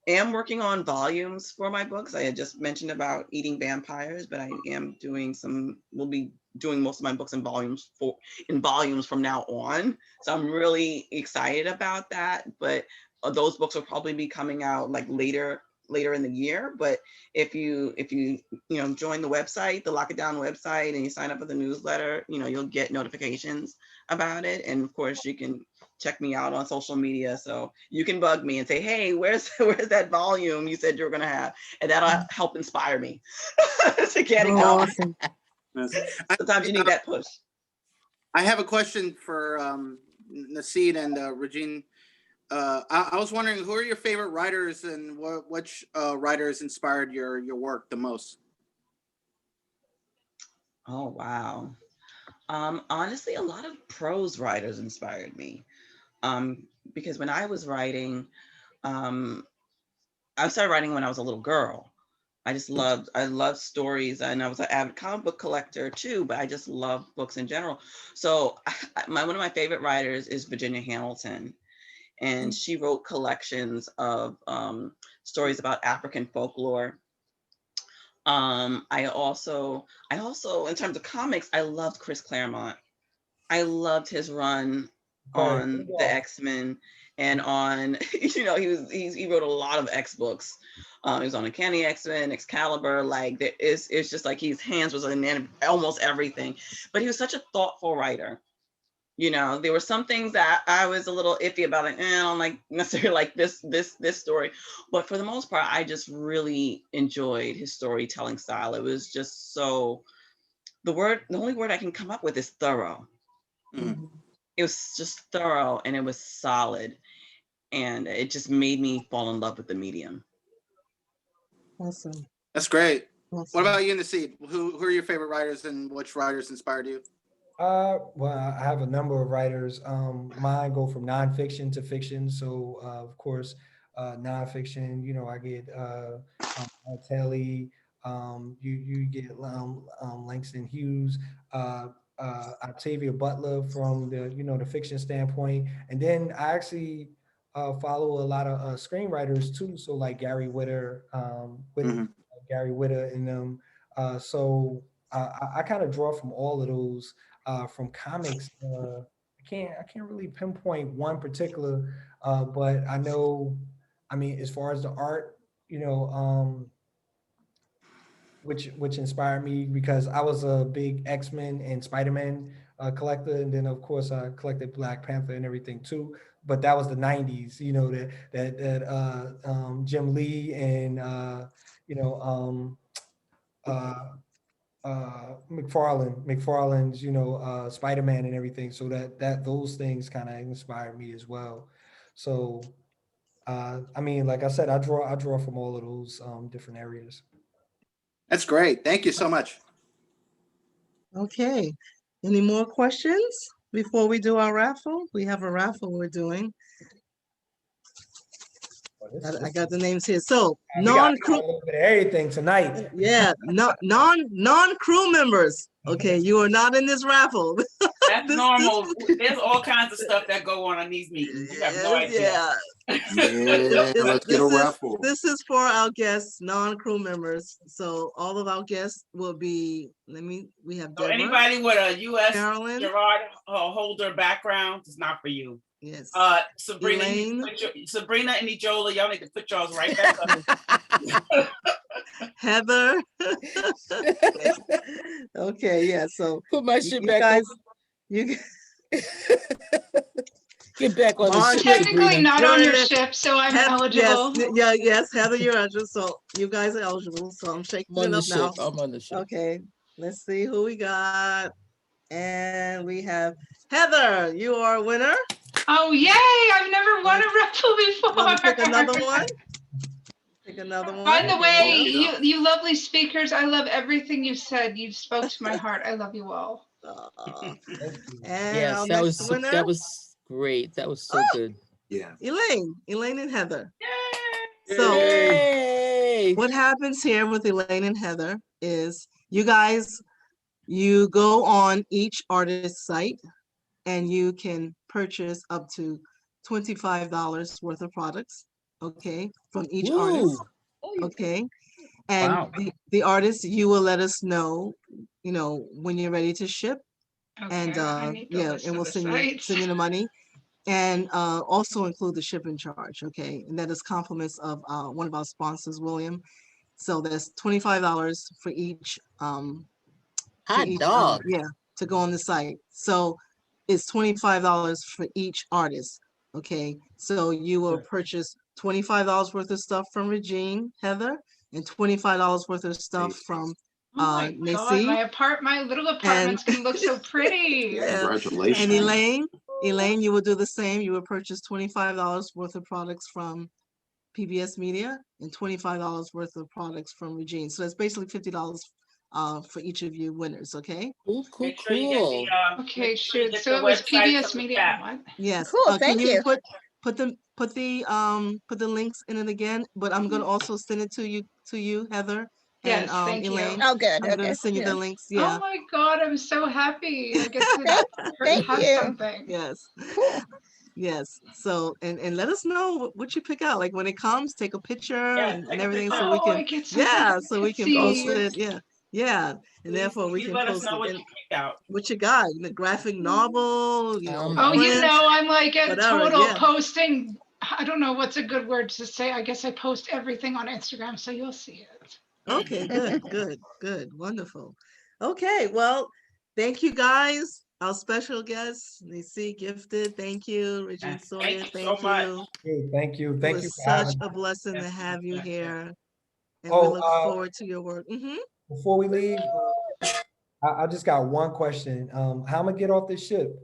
C: am working on volumes for my books. I had just mentioned about Eating Vampires, but I am will be doing most of my books in volumes from now on. So I'm really excited about that. But those books will probably be coming out like later in the year. But if you join the website, the Lock It Down website, and you sign up for the newsletter, you know, you'll get notifications about it. And of course you can check me out on social media. So you can bug me and say, hey, where's that volume you said you were gonna have? And that'll help inspire me to get it going.
A: Awesome.
C: Sometimes you need that push.
I: I have a question for Naseed and Regine. I was wondering, who are your favorite writers, and which writers inspired your work the most?
C: Oh, wow. Honestly, a lot of prose writers inspired me. Because when I was writing, I started writing when I was a little girl. I loved stories, and I was an avid comic book collector too, but I just love books in general. So one of my favorite writers is Virginia Hamilton, and she wrote collections of stories about African folklore. I also, in terms of comics, I loved Chris Claremont. I loved his run on the X-Men and on, you know, he wrote a lot of X books. He was on Uncanny X-Men, Excalibur, like it's just like his hands was in almost everything. But he was such a thoughtful writer. You know, there were some things that I was a little iffy about, like, I don't like necessarily like this story. But for the most part, I just really enjoyed his storytelling style. It was just so, the only word I can come up with is thorough.
I: Mm-hmm.
C: It was just thorough, and it was solid. And it just made me fall in love with the medium.
A: Awesome.
I: That's great.
A: Awesome.
I: What about you, Naseed? Who are your favorite writers, and which writers inspired you?
D: Well, I have a number of writers. Mine go from nonfiction to fiction. So, of course, nonfiction, you know, I get Telly, you get Langston Hughes, Octavia Butler from the fiction standpoint. And then I actually follow a lot of screenwriters too. So like Gary Whitta, Gary Whitta and them. So I kind of draw from all of those. From comics, I can't really pinpoint one particular, but I know, I mean, as far as the art, you know, which inspired me, because I was a big X-Men and Spider-Man collector, and then of course I collected Black Panther and everything too. But that was the '90s, you know, that Jim Lee and McFarlane's, you know, Spider-Man and everything. So that those things kind of inspired me as well. So I mean, like I said, I draw from all of those different areas.
I: That's great. Thank you so much.
A: Okay. Any more questions before we do our raffle? We have a raffle we're doing. I got the names here. So non-crew,
D: everything tonight.
A: Yeah, non-crew members. Okay, you are not in this raffle.
J: That's normal. There's all kinds of stuff that go on these meetings. You have no idea.
A: Yeah.
E: Yeah, let's get a raffle.
A: This is for our guests, non-crew members. So all of our guests will be, we have
J: So
A: Deborah,
J: anybody with a U.S.
A: Carolyn,
J: Gerard holder background is not for you.
A: yes,
J: Sabrina,
A: Elaine,
J: Sabrina and Ejola, y'all need to put y'all's right back up.
A: Heather. Okay, yeah. So
K: Put my shit
A: you
K: back
A: guys,
K: on.
A: you
K: Get back on the
A: Mark,
K: ship,
L: Technically
K: Sabrina.
L: not
A: You're
L: on your
A: in it.
L: ship, so I'm
A: yes,
L: eligible.
A: yes, Heather, you're eligible. So you guys are eligible. So I'm shaking
K: I'm on
A: it
K: the
A: up now.
K: ship. I'm on the ship.
A: Okay, let's see who we got. And we have Heather. You are a winner.
L: Oh, yay! I've never won a raffle before.
A: Want to pick another one? Pick another one.
L: By the way,
A: There you
L: you lovely speakers, I love everything you said. You spoke to my heart. I love you all.
A: go. And
K: Yes,
A: our
K: that
A: next
K: was
A: winner,
K: great. That was so good.
E: Yeah.
A: Elaine and Heather. So
K: Yay!
A: what happens here with Elaine and Heather is you guys, you go on each artist's site and you can purchase up to $25 worth of products, okay, from each artist, okay? And
J: Wow.
A: the artist, you will let us know, when you're ready to ship.
L: Okay,
A: And
L: I need the
A: yeah,
L: list
A: and
L: of
A: we'll
L: the
A: send
L: sites.
A: you the money. And also include the shipping charge, okay? And that is compliments of one of our sponsors, William. So there's $25 for each
K: Hot dog.
A: yeah, to go on the site. So it's $25 for each artist, okay? So you will purchase $25 worth of stuff from Regine, Heather, and $25 worth of stuff from
L: Oh my God, my little apartment's gonna look so pretty.
A: yeah.
E: Congratulations.
A: And Elaine, you will do the same. You will purchase $25 worth of products from PBS Media and $25 worth of products from Regine. So that's basically $50 for each of you winners, okay?
K: Cool.
J: Make sure you get the,
L: Okay,
J: make sure you
L: shoot.
J: get
L: So
J: the
L: it was
J: website
L: PBS
J: from the
L: Media.
J: chat.
L: What?
A: Yes.
F: Cool,
A: Can
F: thank
A: you
F: you.
A: put the links in it again? But I'm gonna also send it to you, Heather.
L: Yes,
A: And
L: thank you.
A: Elaine.
F: Oh, good.
A: I'm
F: Okay.
A: gonna send you the
F: Yeah.
A: links.
L: Oh
A: Yeah.
L: my God, I'm so happy. I get to
F: Thank
L: have
F: you.
L: something.
A: Yes.
F: Cool.
A: Yes. So and let us know what you pick out. Like when it comes, take a picture
J: Yeah,
A: and
J: take a
A: everything
J: picture.
A: so we
L: Oh, I
A: can
L: get something
A: so we
L: to
A: can post
L: see.
A: it. Yeah. Yeah. And therefore we
J: Please
A: can
J: let us
A: post
J: know
A: it.
J: what
A: And
J: you pick out.
A: what you got? The graphic novel,
L: Oh,
A: print,
L: I'm like a
A: whatever.
L: total
A: Yeah.
L: posting. I don't know what's a good word to say. I guess I post everything on Instagram, so you'll see it.
A: Okay, good, wonderful. Okay, well, thank you guys. Our special guests, Naseed Gifted, thank you. Regine Sawyer,
J: Thank you
A: thank
J: so much.
A: you.
D: Thank you.
A: It
D: Thank you
A: was
D: for
A: such
D: having
A: a
D: me.
A: blessing to have you here. And we
D: Oh,
A: look forward to your work.
D: before we leave, I just got one question. How am I get off this ship?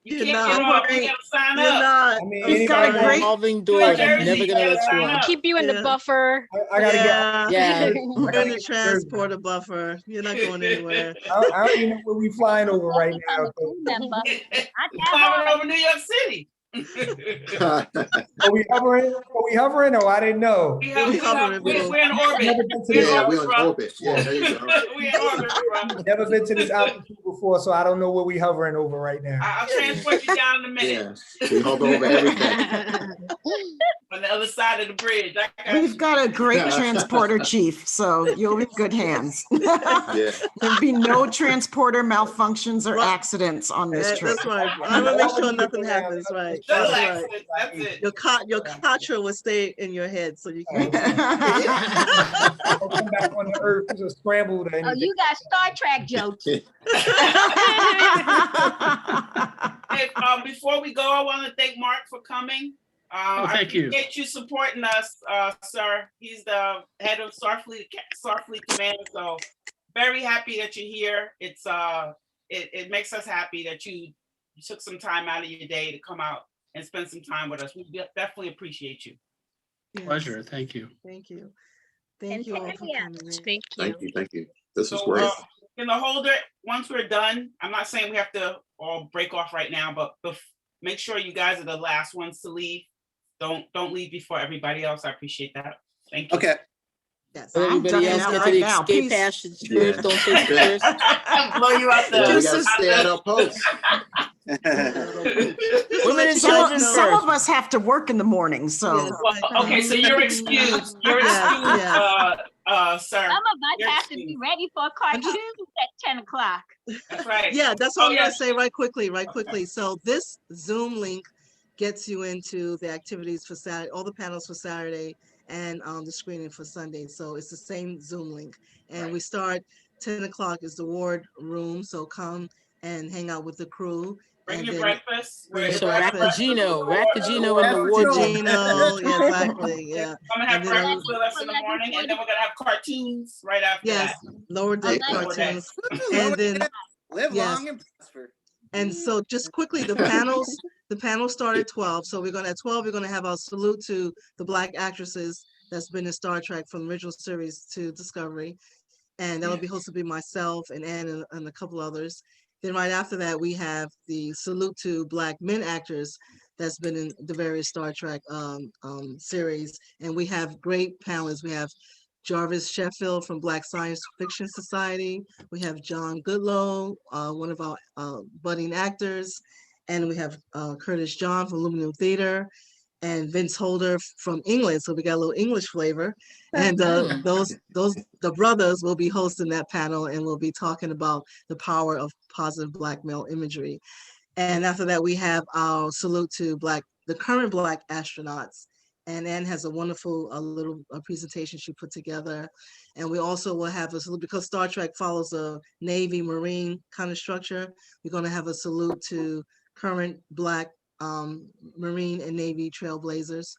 J: You
A: You're
J: can't
A: not.
J: get off. You
A: Right.
J: gotta sign
A: You're
J: up.
A: not.
D: I mean,
A: I'm
K: He's got a
A: sorry.
K: revolving door that's never gonna let you out.
B: Keep you in the buffer.
D: I gotta
A: Yeah.
K: Yeah.
D: get.
A: You're in the transporter buffer. You're not going anywhere.
D: I don't even know where we flying over right now.
J: Climbing over New York City.
D: Are we hovering? Are we hovering? Oh, I didn't know.
J: We're in orbit.
D: Never been to
E: Yeah,
D: this
E: we're on orbit. Yeah, there you go.
J: We're in orbit, bro.
D: Never been to this altitude before, so I don't know where we hovering over right now.
J: I'll transport you down in a minute.
E: Yeah, we hover over everything.
J: On the other side of the bridge.
M: We've got a great transporter chief, so you'll be in good hands. There'll be no transporter malfunctions or accidents on this trip.
A: That's right. I'm gonna make sure nothing happens. Right. That's right.
J: That's it.
A: Your Contra will stay in your head, so you can.
D: Come back on the earth to scramble to anything.
F: Oh, you got Star Trek jokes.
J: Hey, before we go, I want to thank Mark for coming.
N: Thank you.
J: Appreciate you supporting us, sir. He's the head of Starfleet Command. So very happy that you're here. It's it makes us happy that you took some time out of your day to come out and spend some time with us. We definitely appreciate you.
A: Yes.
N: Pleasure. Thank you.
A: Thank you. Thank you all for coming.
B: Thank you.
E: Thank you. This is
J: So,
E: great.
J: in the holder, once we're done, I'm not saying we have to all break off right now, but make sure you guys are the last ones to leave. Don't leave before everybody else. I appreciate that. Thank you.
I: Okay.
A: Yes.
K: Let
M: I'm
K: everybody
M: ducking
K: else
M: out
K: get to
M: right
K: the
M: now.
K: escape
M: Peace.
K: passage
E: Yeah.
K: first. Don't take the first.
J: Blow you out
E: Yeah, we
J: the.
E: gotta stay at our post.
A: Just to
K: Women
A: let
K: and
A: you
M: Some
A: guys
K: children
M: of,
A: know.
M: some
K: first.
M: of us have to work in the morning, so.
A: Yes.
J: Well, okay, so you're excused. You're
A: Yes,
J: excused,
A: yes.
J: sir.
F: Some of us
J: You're
F: have to be
J: excused.
F: ready for
A: I'm just-
F: cartoons at 10 o'clock.
J: That's right.
A: Yeah, that's what
J: Oh,
A: I'm gonna
J: yes.
A: say right quickly. So this Zoom link gets you into the activities for Saturday, all the panels for Saturday and the screening for Sunday. So it's the same Zoom link. And we start 10 o'clock is the ward room. So come and hang out with the crew.
J: Bring
A: And
J: your
A: then
J: breakfast.
A: bring your
K: So
A: breakfast.
K: Rack the Gino in the
A: Rack
K: ward
A: the
K: room.
A: Gino, yeah, exactly, yeah.
J: Come and have
A: And then
J: breakfast with us in the morning, and then we're gonna have cartoons right after
A: yes,
J: that.
A: lower deck
J: Lower deck.
A: cartoons. And then
I: Live
A: yes.
I: long and prosper.
A: And so just quickly, the panels start at 12. So we're gonna at 12, we're gonna have our salute to the Black actresses that's been in Star Trek from the original series to Discovery. And that'll be hosted by myself and Ann and a couple others. Then right after that, we have the salute to Black men actors that's been in the various Star Trek series. And we have great panelists. We have Jarvis Sheffield from Black Science Fiction Society. We have John Goodlow, one of our budding actors. And we have Curtis John from Luminal Theater and Vince Holder from England. So we got a little English flavor. And the brothers will be hosting that panel and we'll be talking about the power of positive Black male imagery. And after that, we have our salute to the current Black astronauts. And Anne has a wonderful little presentation she put together. And we also will have a salute, because Star Trek follows a Navy Marine kind of structure. We're going to have a salute to current Black Marine and Navy trailblazers.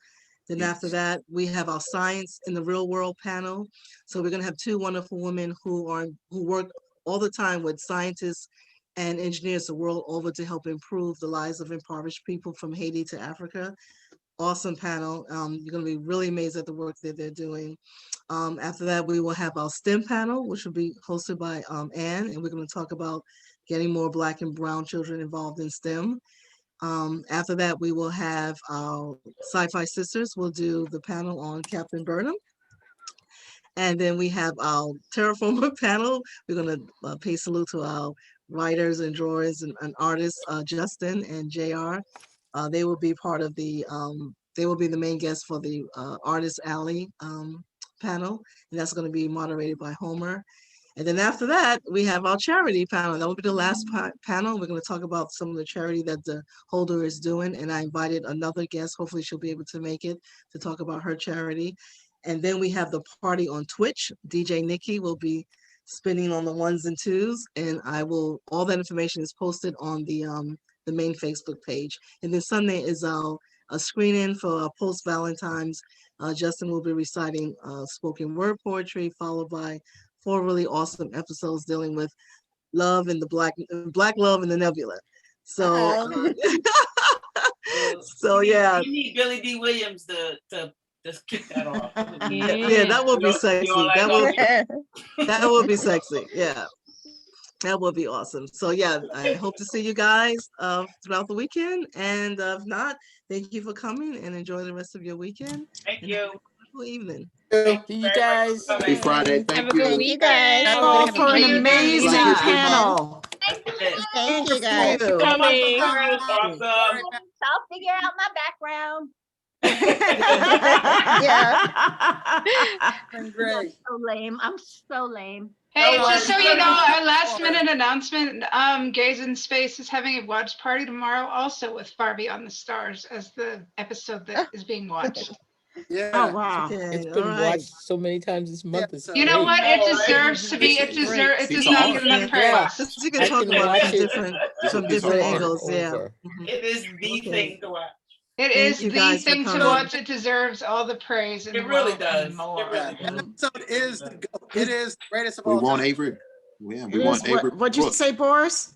A: Then after that, we have our science in the real world panel. So we're going to have two wonderful women who work all the time with scientists and engineers the world over to help improve the lives of impoverished people from Haiti to Africa. Awesome panel. You're going to be really amazed at the work that they're doing. After that, we will have our STEM panel, which will be hosted by Anne, and we're going to talk about getting more Black and brown children involved in STEM. After that, we will have our Sci-Fi Sisters will do the panel on Captain Burnham. And then we have our Terraformer panel. We're going to pay salute to our writers and drawers and artists, Justin and JR. They will be part of they will be the main guests for the Artist Alley panel. And that's going to be moderated by Homer. And then after that, we have our charity panel. That will be the last panel. We're going to talk about some of the charity that the holder is doing. And I invited another guest. Hopefully she'll be able to make it to talk about her charity. And then we have the party on Twitch. DJ Nikki will be spinning on the ones and twos. And all that information is posted on the main Facebook page. And then Sunday is a screening for post-Valentine's. Justin will be reciting spoken word poetry, followed by 4 really awesome episodes dealing with love and the black love in the nebula. So, yeah.
J: You need Billy D. Williams to just kick that off.
A: Yeah, that will be sexy. That will be sexy. Yeah. That would be awesome. So yeah, I hope to see you guys throughout the weekend. And if not, thank you for coming and enjoy the rest of your weekend.
J: Thank you.
A: Good evening.
K: See you guys.
E: Happy Friday. Thank you.
F: Thank you guys.
M: All for an amazing panel.
F: Thank you
M: guys.
B: Coming.
J: Awesome.
F: I'll figure out my background.
I: Great.
F: So lame. I'm so lame.
L: Hey,
J: No
L: just so
J: worries.
L: you know, our last minute announcement, Gaze in Space is having a watch party tomorrow, also with Barbie on the Stars as the episode that is being watched.
I: Yeah.
M: Oh, wow.
K: It's been watched so many times this month. It's
L: You know
K: great.
L: what? It deserves to be. It does not get enough praise.
A: You can talk about it from different
K: over and
A: angles. Yeah.
K: over.
J: It is the thing to watch.
L: It
A: Thank
L: is
A: you
L: the
A: guys for
L: thing to
A: coming.
L: watch. It deserves all the praise. In
J: It
L: the
J: really
L: world
J: does.
L: and more.
J: It really does.
I: Episode is the GOAT. It is the greatest of
E: We
I: all
E: want
I: time.
E: Avery. Yeah, we want Avery.
M: What'd you say, Boris?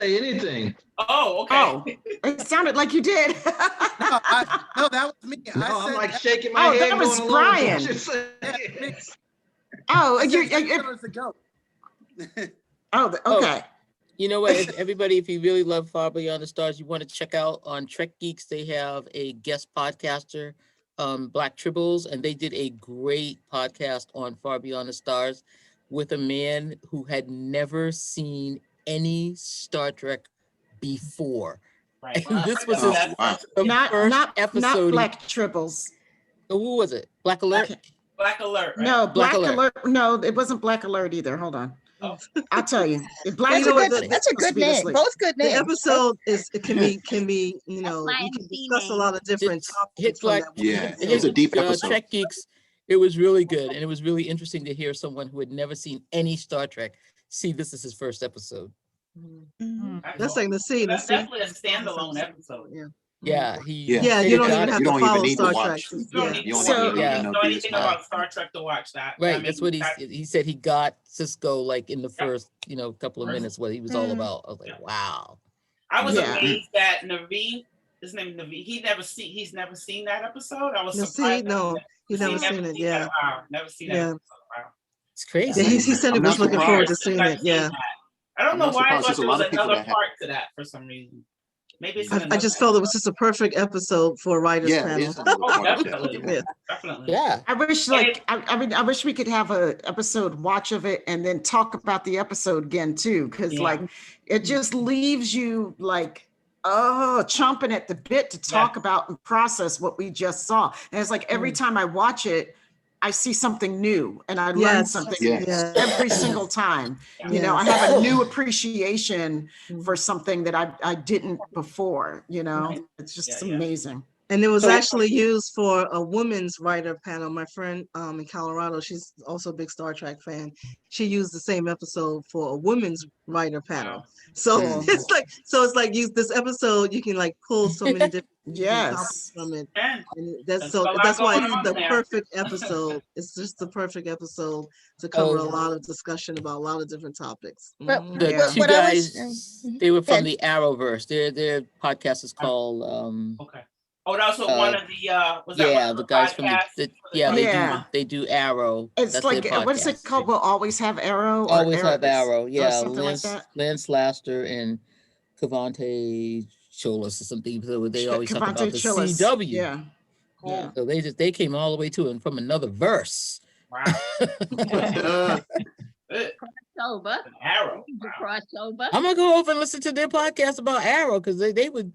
H: Say anything.
J: Oh, okay.
M: Oh, it sounded like you did.
I: No, that was me.
H: No,
I: I
H: I'm
I: said,
H: like shaking my head.
M: that was
H: going along with
M: Brian.
H: what you're saying.
M: Oh,
I: I
M: you.
I: said Taylor's the GOAT.
M: Okay.
K: You know what? If you really love Far Beyond the Stars, you want to check out on Trek Geeks. They have a guest podcaster Black Tribbles, and they did a great podcast on Far Beyond the Stars with a man who had never seen any Star Trek before.
J: Right.
K: And this was
E: Oh,
K: his
E: wow.
K: the
M: Not
K: first
M: not
K: episode.
M: Black Tribbles.
K: Who was it? Black Alert?
M: Okay.
J: Black Alert, right?
M: No,
K: Black
M: Black
K: Alert.
M: Alert. No, it wasn't Black Alert either. Hold on.
J: Oh.
M: I'll tell you. If
A: But
M: Black
A: you know what?
M: Alert,
A: That's
M: was supposed to be this late.
O: Both good
A: The
O: names.
A: episode can be, you know,
F: my
A: we can
F: MC
A: discuss a
F: name.
A: lot of different
K: Hit
A: topics from
K: Black.
A: that one
E: Yeah,
A: episode.
E: it was a deep episode.
K: Trek Geeks. It was really good, and it was really interesting to hear someone who had never seen any Star Trek see this as his first episode.
A: That's like Naseed.
J: That's
A: Naseed.
J: definitely a standalone episode.
A: Yeah.
K: Yeah,
A: Yeah, you don't even have
E: You
A: to
E: don't
A: follow
E: even need to
A: Star Trek.
E: watch.
J: You don't
A: Yeah.
J: need
E: You
J: to
E: don't
J: watch-
E: even
J: you
K: yeah.
J: don't know
E: know
J: anything
E: this.
J: about Star Trek to watch that.
K: Right,
J: I
K: that's
J: mean,
K: what he said. He got Cisco like in the first, couple of
J: First.
K: minutes what he was all about. I was like, wow.
J: I was
M: Yeah.
J: amazed that Naveen, his name Naveen, he's never seen that episode. I was
A: Naseed,
J: surprised.
A: no, he's never seen it. Yeah.
J: That. Wow, never seen that
A: Yeah.
J: episode. Wow.
K: It's crazy.
A: Yeah, he said he
E: I'm
A: was
E: not
A: looking forward to
E: surprised.
A: seeing it. Yeah.
J: I don't
E: I'm
J: know
E: not
J: why I
E: surprised.
J: thought
E: There's a
J: there
E: lot
J: was
E: of people
J: another
E: that have-
J: part to that for some reason. Maybe it's in
A: I
J: another
A: just felt it was just a perfect episode for a writer's
E: Yeah,
A: panel.
E: it's another
J: Oh,
E: part of that.
J: definitely.
A: Yeah.
J: Definitely.
K: Yeah.
M: I wish, I wish we could have a episode watch of it and then talk about the episode again too, because
J: Yeah.
M: like it just leaves you like, oh, chomping at the bit to talk about and process what we just saw. And it's like every time I watch it, I see something new and I learn
A: Yes.
M: something
E: Yes.
M: every single time. You know, I
A: Yes.
M: have a new appreciation for something that I didn't before, it's just
J: Yeah, yeah.
M: amazing.
A: And it was
J: So-
A: actually used for a women's writer panel. My friend in Colorado, she's also a big Star Trek fan. She used the same episode for a women's writer panel.
J: Wow.
A: So
M: Cool.
A: it's like this episode you can like pull so many different
M: Yes.
A: topics from it.
J: And
A: And
J: There's a lot
A: that's why
J: going
A: it's
J: on
A: the
J: there.
A: perfect episode. It's just the perfect episode to cover a
K: Oh.
A: lot of discussion about a lot of different topics.
O: But-
A: Mhm.
K: The
M: Yeah.
K: two
O: What I was-
K: guys, they were from
O: Good.
K: the Arrowverse. Their podcast is called
J: okay. Oh, that was one of the was that one
K: yeah,
J: of
K: the guys from
J: podcasts?
K: the yeah,
M: Yeah.
K: they do Arrow.
M: It's
K: That's
M: like,
K: their
M: what is it
K: podcast.
M: called? We'll always have Arrow. Or
K: Always have
M: Arrows,
K: Arrow.
M: or
K: Yeah,
M: something like that.
K: Lance Laster and Cavante Cholas or something. So they always talk about
M: Cavante
K: the
M: Chillis.
K: CW.
M: Yeah.
J: Cool.
M: Yeah.
K: So they came all the way to and from another verse.
J: Wow.
F: Crossover.
J: Arrow.
F: The crossover.
K: I'm gonna go over and listen to their podcast about Arrow because they would,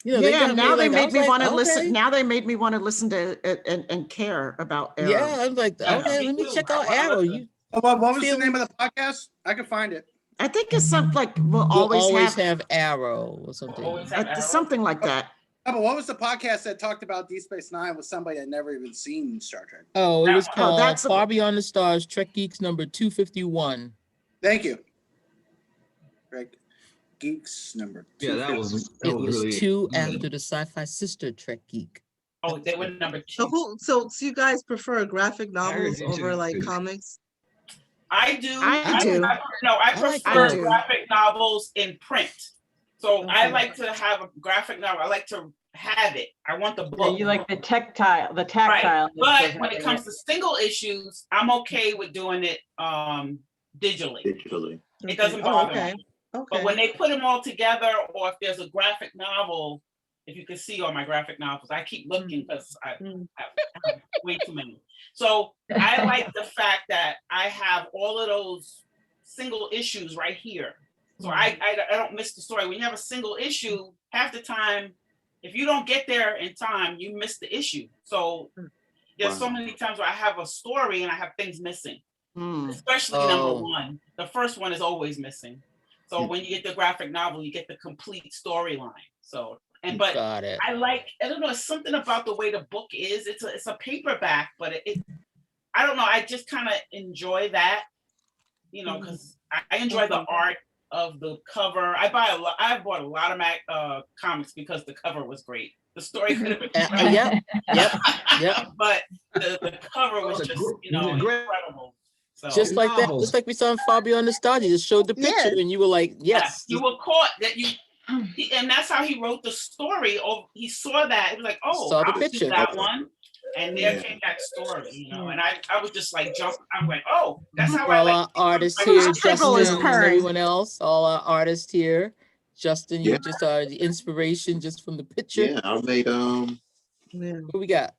K: they
M: Yeah,
K: got
M: now they
K: like, I
M: made
K: was
M: me
K: like,
M: want to
K: okay.
M: listen. Now they made me want to listen to it and care about Arrow.
K: Yeah, I was like,
J: Yeah,
K: okay,
J: me
K: let me
J: too.
K: check
J: I
K: out
J: wanna
K: Arrow.
J: listen.
K: You
I: What was
K: Feel-
I: the name of the podcast? I can find it.
M: I think it's something like we'll
K: will
M: always, have,
K: Arrow or something.
J: Always have Arrow.
M: something like that.
I: Oh, but what was the podcast that talked about Deep Space Nine with somebody that never even seen Star Trek?
K: Oh, it was
J: Oh,
K: called
M: that's a-
K: Far Beyond the Stars, Trek Geeks number 251.
I: Thank you. Trek Geeks number.
H: Yeah, that was
K: It was
H: really
K: two
H: good.
K: after the Sci-Fi Sister Trek Geek.
J: Oh, they were number
A: So
J: two.
A: so you guys prefer graphic novels
H: you
A: over
H: too.
A: like comics?
J: I do.
M: I do.
J: I
K: like
J: prefer
M: both.
J: graphic novels in print. So I
A: Okay.
J: like to have a graphic novel. I like to have it. I want the
G: Yeah,
J: book.
G: you like the tactile.
J: Right. But when it comes to single issues, I'm okay with doing it digitally.
E: Digitally.
J: It doesn't
A: Oh,
J: bother
A: okay.
J: me.
A: Okay.
J: But when they put them all together, or if there's a graphic novel, if you can see all my graphic novels, I keep looking because I have way too many. So I like the fact that I have all of those single issues right here. So I don't miss the story. When you have a single issue, half the time, if you don't get there in time, you miss the issue. So there's so many times where I have a story and I have things missing, especially
K: Oh.
J: number one. The first one is always missing. So when you get the graphic novel, you get the complete storyline. So but
K: Got it.
J: I don't know, it's something about the way the book is. It's a paperback, but I don't know. I just kind of enjoy that, because I enjoy the art of the cover. I bought a lot of comics because the cover was great. The story could have been
K: Yep.
J: but the cover was just incredible. So
K: Just like that, just like we saw in Far Beyond the Stars, you just showed the picture and you were like, yes.
J: you were caught that and that's how he wrote the story. Oh, he saw that. It was like, oh,
K: Saw the
J: I would do
K: picture.
J: that one. And there came that story, and I was just like jumping. I went, oh, that's how I
K: all
J: like
K: our artists
J: Whose
K: here,
M: dribble is
K: Justin, and
M: purring?
K: everyone else, all our artists here. Justin, you
E: Yeah.
K: just are the inspiration just from the picture.
E: Yeah, I made
A: Yeah.
K: What we got?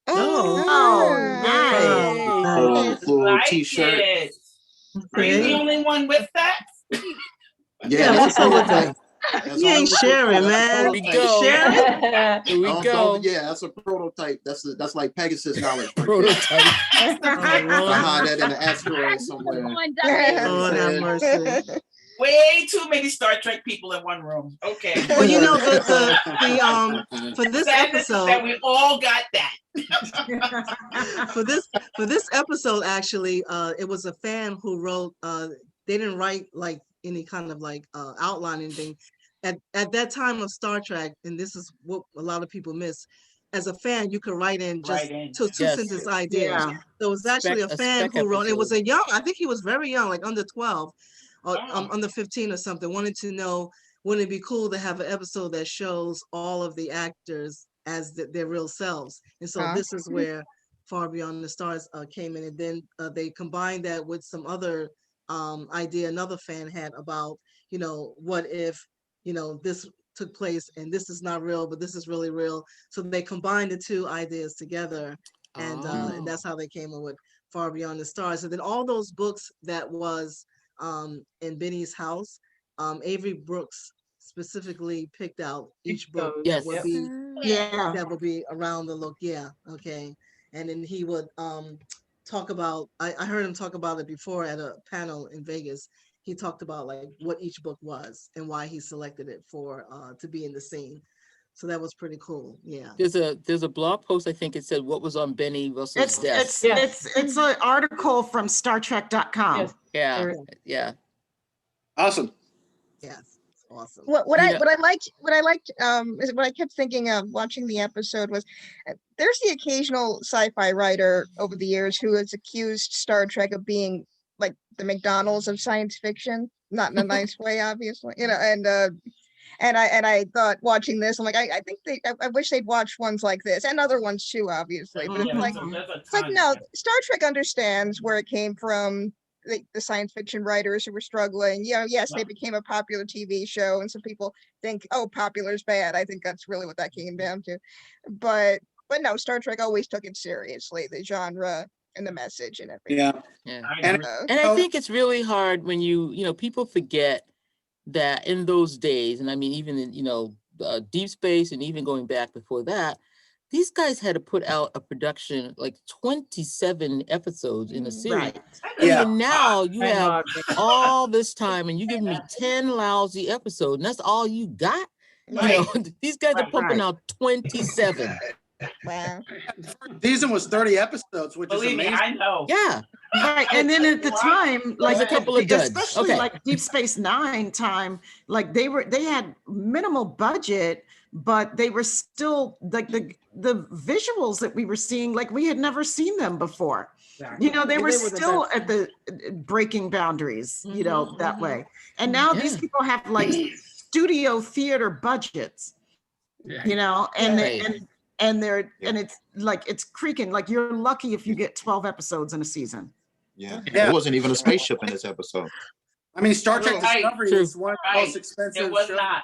M: Oh, nice.
E: Full
J: Like
E: t-shirt.
J: it. Are you the only one with that?
A: Yeah, what's up with that? You ain't sharing, man.
K: we go.
A: Sharing?
K: Here we go.
E: Yeah, that's a prototype. That's like Pegasus knowledge.
K: Prototype.
E: Behind that in the asteroid somewhere.
A: Oh, have mercy.
J: Way too many Star Trek people in one room. Okay.
A: Well, you know, for this
J: Sadness is
A: episode,
J: that we all got that.
A: for this episode, actually, it was a fan who wrote. They didn't write like any kind of like outline, anything. At that time of Star Trek, and this is what a lot of people miss. As a fan, you could write in just two sentence ideas.
M: Yeah.
A: So it was actually a fan who wrote. It was a young. I think he was very young, like under 12. Or under 15 or something, wanted to know, wouldn't it be cool to have an episode that shows all of the actors as their real selves? And so this is where Far Beyond the Stars came in. And then they combined that with some other idea another fan had about, you know, what if, you know, this took place and this is not real, but this is really real. So they combined the two ideas together. And that's how they came in with Far Beyond the Stars. And then all those books that was in Benny's house, Avery Brooks specifically picked out each book that would be that would be around the look. Yeah, okay. And then he would talk about, I heard him talk about it before at a panel in Vegas. He talked about like what each book was and why he selected it for to be in the scene. So that was pretty cool. Yeah.
K: There's a blog post, I think it said what was on Benny Russell's desk.
M: It's an article from StarTrek.com.
K: Yes. Yeah.
I: Awesome.
A: Yes. Awesome.
O: What I liked is what I kept thinking of watching the episode was there's the occasional sci-fi writer over the years who has accused Star Trek of being like the McDonald's of science fiction, not in a nice way, obviously, you know, and I thought watching this, I'm like, I think I wish they'd watch ones like this and other ones too, obviously. But it's like no, Star Trek understands where it came from. The science fiction writers who were struggling, you know, yes, they became a popular TV show, and some people think, oh, popular is bad. I think that's really what that came down to. But no, Star Trek always took it seriously, the genre and the message and everything.
K: Yeah. And I think it's really hard when you know, people forget that in those days, and I mean, even in, you know, Deep Space and even going back before that, these guys had to put out a production like 27 episodes in a series.
M: Right.
K: And now you have all this time and you give me 10 lousy episodes, and that's all you got?
O: Right.
K: You know, these guys are pumping out 27.
O: Wow.
I: Season was 30 episodes, which
J: Believe
I: is
J: me,
I: amazing.
J: I know.
K: Yeah.
M: Right. And then at the time, like
K: a couple of duds.
M: especially like Deep Space Nine time, like they had minimal budget, but they were still like the visuals that we were seeing, like we had never seen them before. You know, they were still at the breaking boundaries, you know, that way. And now these people have like studio theater budgets, you know, and it's like, it's creaking. Like you're lucky if you get 12 episodes in a season.
E: Yeah. There wasn't even a spaceship in this episode.
I: I mean, Star Trek
J: Right.
I: Discovery is one of the most expensive
J: It was
I: shows.
J: not.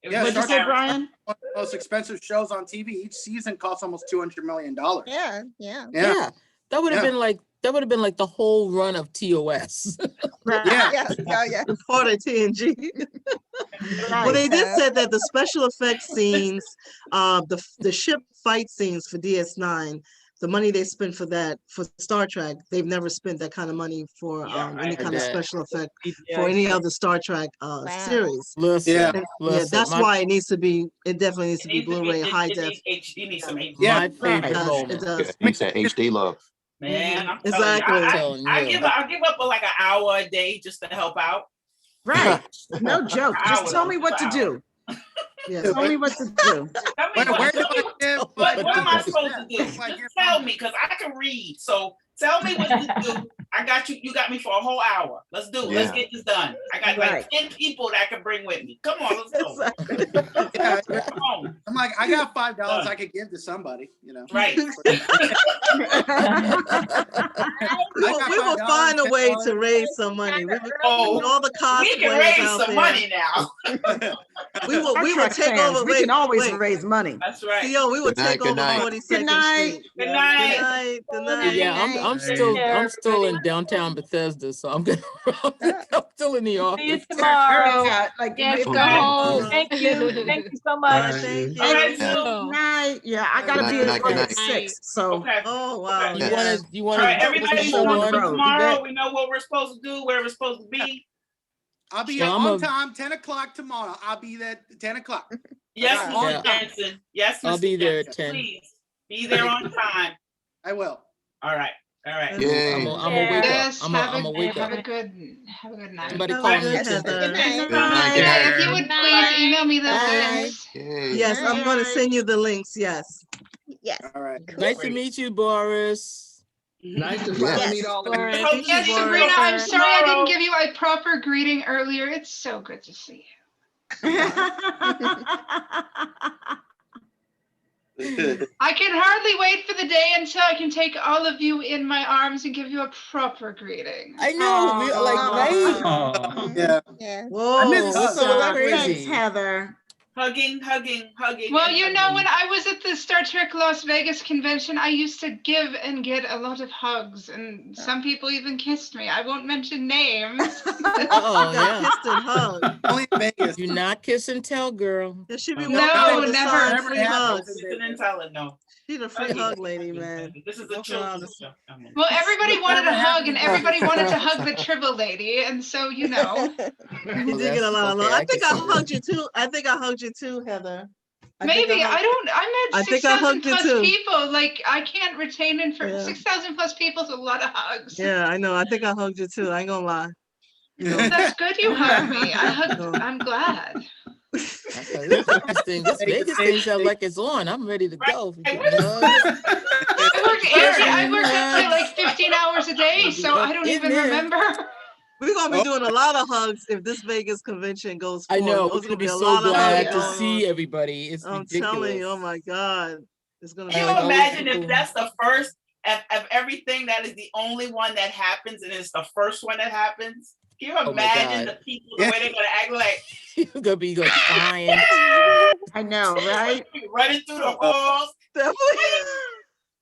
M: What'd you say, Brian?
I: One of the most expensive shows on TV. Each season costs almost $200 million.
O: Yeah.
K: That would have been like the whole run of TOS.
I: Yeah.
O: Yeah.
A: Part of TNG. Well, they did say that the special effects scenes, the ship fight scenes for DS9, the money they spent for that for Star Trek, they've never spent that kind of money for any kind of special effect for any other Star Trek series.
K: Listen,
A: that's why it needs to be. It definitely needs to be Blu-ray high def.
J: HD needs some HD.
K: My favorite
A: It
K: moment.
A: does.
E: He said HD love.
J: Man, I'm
A: Exactly.
J: telling you, I'll give up like an hour a day just to help out.
M: Right. No joke. Just tell me what to do.
A: Yeah.
M: Tell me what to do.
J: What am I supposed to do? You tell me, because I can read. So Tell me what to do. I got you. You got me for a whole hour. Let's do it. Let's
E: Yeah.
J: get this done. I got like 10 people that I can bring with me. Come on, let's go.
I: Yeah,
J: Come on.
I: I'm like, I got $5
J: Done.
I: I could give to somebody, you know.
J: Right.
A: We will find a way to raise some money. We will,
J: Oh,
A: all the
J: we can
A: cosplayers
J: raise
A: out
J: some
A: there.
J: money now.
A: We will
M: Star Trek
A: take
M: fans,
A: over.
M: we can always
A: wait.
M: raise money.
J: That's right.
A: CEO, we will
E: Good night,
A: take
E: good
A: over
E: night.
A: 42nd
M: Good night.
A: Street.
J: Good
A: Good
J: night.
A: night. Good night.
K: Yeah, I'm
O: Take
K: still
G: care,
K: in
G: everybody.
K: downtown Bethesda, so I'm gonna I'm still in the
G: See you
K: office.
G: tomorrow.
M: Yeah, like
B: Yes,
E: Okay.
B: go home.
G: Thank you. Thank you so
A: Bye,
G: much.
A: thank
J: All
A: you.
J: right,
E: Yeah.
J: so
M: good night. Yeah, I gotta
A: Good
M: be
A: night,
M: at
E: good
M: work at
E: night.
M: 6. So
J: okay.
A: Oh wow.
J: Okay.
K: You
A: Yes.
K: wanna
J: All right,
K: put
J: everybody,
K: the
J: so
K: show
M: on
J: for
M: the
K: on?
M: road.
J: tomorrow,
K: Yvette?
J: we know what we're supposed to do, where we're supposed to be.
I: I'll be
K: Well, I'm
I: on
K: a-
I: time, 10 o'clock tomorrow. I'll be there at 10 o'clock.
J: Yes,
I: got
J: Mr.
I: on
K: Yeah.
I: time.
J: Jensen. Yes, Mr.
K: I'll be there at
J: Jensen.
K: 10.
J: Please be there on time.
I: I will.
J: All right. All right.
E: Yay.
K: I'm gonna wake up.
L: Yes,
K: I'm gonna wake
L: have
K: up.
L: a good night.
K: Somebody
A: Have
K: call
A: a
K: me
A: good
K: at 10:30.
O: Good night.
E: Good night.
L: Yeah,
E: Good
L: if you
E: night.
L: would please email me those
K: Bye.
L: links.
E: Yay.
A: Yes, I'm going to send you the links. Yes.
O: Yes.
I: All right.
O: Cool.
K: Nice to meet you, Boris.
H: Nice to
E: Yes.
H: finally
O: Yes.
H: meet all of you.
B: Boris.
J: Hope
L: Yes,
J: to see you
L: Sabrina, I'm
J: tomorrow.
L: sorry I didn't give you a proper greeting earlier. It's so good to see you. I can hardly wait for the day until I can take all of you in my arms and give you a proper greeting.
K: I know, right?
N: Oh.
I: Yeah.
O: Yes.
A: Whoa.
I: I miss
A: what's
K: so
A: up with
K: crazy.
M: Thanks, Heather.
J: Hugging.
L: Well,
J: and
L: you know,
J: hugging.
L: when I was at the Star Trek Las Vegas convention, I used to give and get a lot of hugs, and some people even kissed me. I won't mention names.
K: Oh
A: Got
K: yeah.
A: kissed and hugged.
I: Only in Vegas.
K: Do not kiss and tell, girl.
A: There should be
I: No,
A: one
L: No,
A: way to
L: never.
A: sign
I: Never
A: free
I: happened.
A: hugs.
J: Listen and tell it, no.
A: She's a free hug lady, man.
J: This is a
A: Walk around
J: children's
A: the-
J: show.
L: Well, everybody wanted a
I: Never
L: hug, and
I: happened.
L: everybody wanted to hug the Tribble lady, and so, you know.
A: You did get a lot of love.
K: okay,
A: I think I
K: can see
A: hugged you too. I think I hugged you too, Heather. I think
L: Maybe
A: hugged-
L: I
A: I
L: met
A: think I
L: 6,000
A: hugged you
L: plus
A: too.
L: people. Like I can't retain
A: Yeah.
L: 6,000 plus people is a lot of hugs.
A: Yeah, I know. I think I hugged you too. I ain't gonna lie. You know.
L: That's good you hugged me.
A: No.
L: I'm glad.
K: This Vegas thing sounds like it's on. I'm ready to go.
J: Hey,
L: I work up to like 15 hours a day, so I don't even remember.
A: We're gonna be doing a lot of hugs if this Vegas convention goes
K: I
A: forward.
K: know.
A: There's
K: We're
A: gonna
K: gonna be
A: a
K: so
A: lot of
K: glad
A: hugs
K: to
A: going
K: see
A: on.
K: everybody. It's
A: I'm
K: ridiculous.
A: telling you, oh my God. It's gonna be
J: Can you
K: all these
J: imagine if
K: people-
J: that's the first of everything, that is the only one that happens and it's the first one that happens? Can you
K: my
J: imagine
K: God.
J: the people, the way they're gonna act like
K: You're gonna be like crying.
M: I know, right?
J: running through the halls?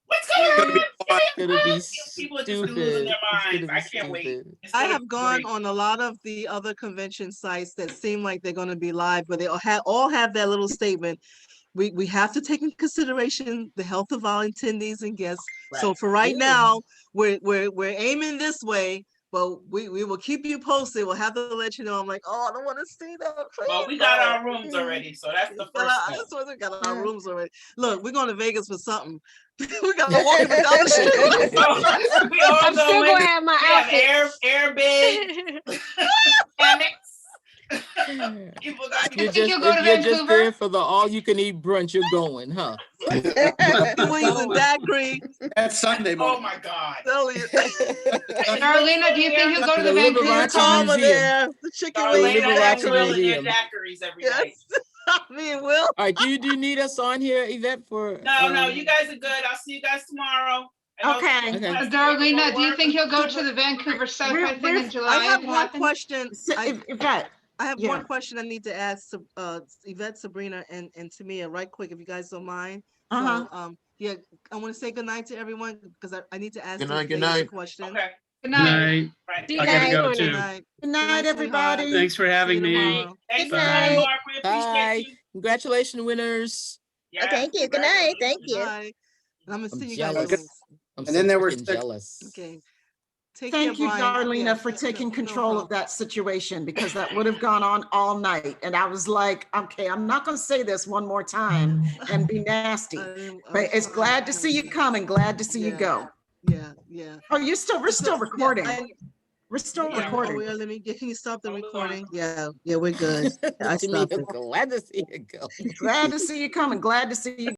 J: What's going on?
K: It's gonna be
J: People are just losing
K: stupid.
J: their
K: It's
J: minds.
K: gonna
J: I
K: be
J: can't wait.
K: stupid.
J: It's
A: I
J: gonna
A: have
J: be
A: gone
J: great.
A: on a lot of the other convention sites that seem like they're going to be live, but they all have that little statement. We have to take in consideration the health of our attendees and guests. So
J: Right.
A: for right
K: Yeah.
A: now, we're aiming this way, but we will keep you posted. We'll have to let you know. I'm like, oh, I don't want to see that.
J: Well, we got our rooms already, so that's the first step.
A: That's why we got our rooms already. Look, we're going to Vegas for something. We got to walk in without the shoes.
J: We all
B: I'm still
J: going.
B: gonna have my
J: We have
B: outfit.
J: air beds, hammocks. People got
K: You're
L: think
K: just,
L: you'll go to
K: if you're just
L: Vancouver?
K: there for the all-you-can-eat brunch, you're going, huh?
A: Wings and daiquiri.
I: That's Sunday
J: Oh
I: morning.
J: my God.
A: Tell you.
L: Darlena, do you think you'll go to
K: The
L: the Vancouver
K: Liberace
L: Con?
A: Karma
K: Museum.
A: there. The chicken
J: Darlene
A: wings and
J: and
K: Liberace
J: Will
A: daiquiri.
J: and their
K: Museum.
J: daiquiris every night.
A: Yes. Me and Will.
K: All right, do you need us on here, Yvette, for?
J: No, you guys are good. I'll see you guys tomorrow. And
M: Okay.
J: also,
K: Okay.
L: Darlena, do you think you'll go to the Vancouver sci-fi thing in July?
A: I have
L: if it
A: one
L: happens?
A: question.
M: Yvette,
A: I have
M: Yeah.
A: one question I need to ask Yvette, Sabrina, and Tamia right quick, if you guys don't mind.
M: Uh-huh.
A: So, yeah, I want to say good night to everyone because I need to ask
E: Good
A: these
E: night, good
A: ladies a
E: night.
A: question.
J: Okay.
L: Good
N: Good
L: night.
N: night.
J: Right.
B: See you
N: I gotta
B: guys
N: go
B: on
N: too.
A: Good night.
M: good night,
A: sweetheart.
M: everybody.
N: Thanks for having
A: See you
N: me.
A: tomorrow.
J: Thanks for
N: Bye.
J: coming, Mark. We
K: Bye.
J: appreciate you.
K: Congratulations, winners.
J: Yeah,
O: Thank you. Good night. Thank you.
A: Bye. And I'm gonna
K: I'm
A: send you guys
K: jealous.
A: the links.
K: I'm
I: And
K: so
I: then there were
K: freaking
I: six-
K: jealous.
A: Okay. Take
M: Thank
A: care,
M: you,
A: Brian.
M: Darlena,
A: Yeah,
M: for taking
A: no
M: control of
A: problem.
M: that situation because that would have gone on all night. And I was like, okay, I'm not going to say this one more time and be nasty.
A: I
M: But
A: was
M: it's
A: trying.
M: glad to see you come and glad to see you
A: Yeah.
M: go.
A: Yeah, yeah.
M: Oh, we're still recording.
A: Yeah,
M: We're still
J: Yeah.
M: recording.
A: Oh, yeah, let me get, can you stop the
J: Hold on.
A: recording? Yeah, yeah, we're good. I
K: To me,
A: stopped it.
K: glad to see you go.
M: Glad to see you come and glad to see you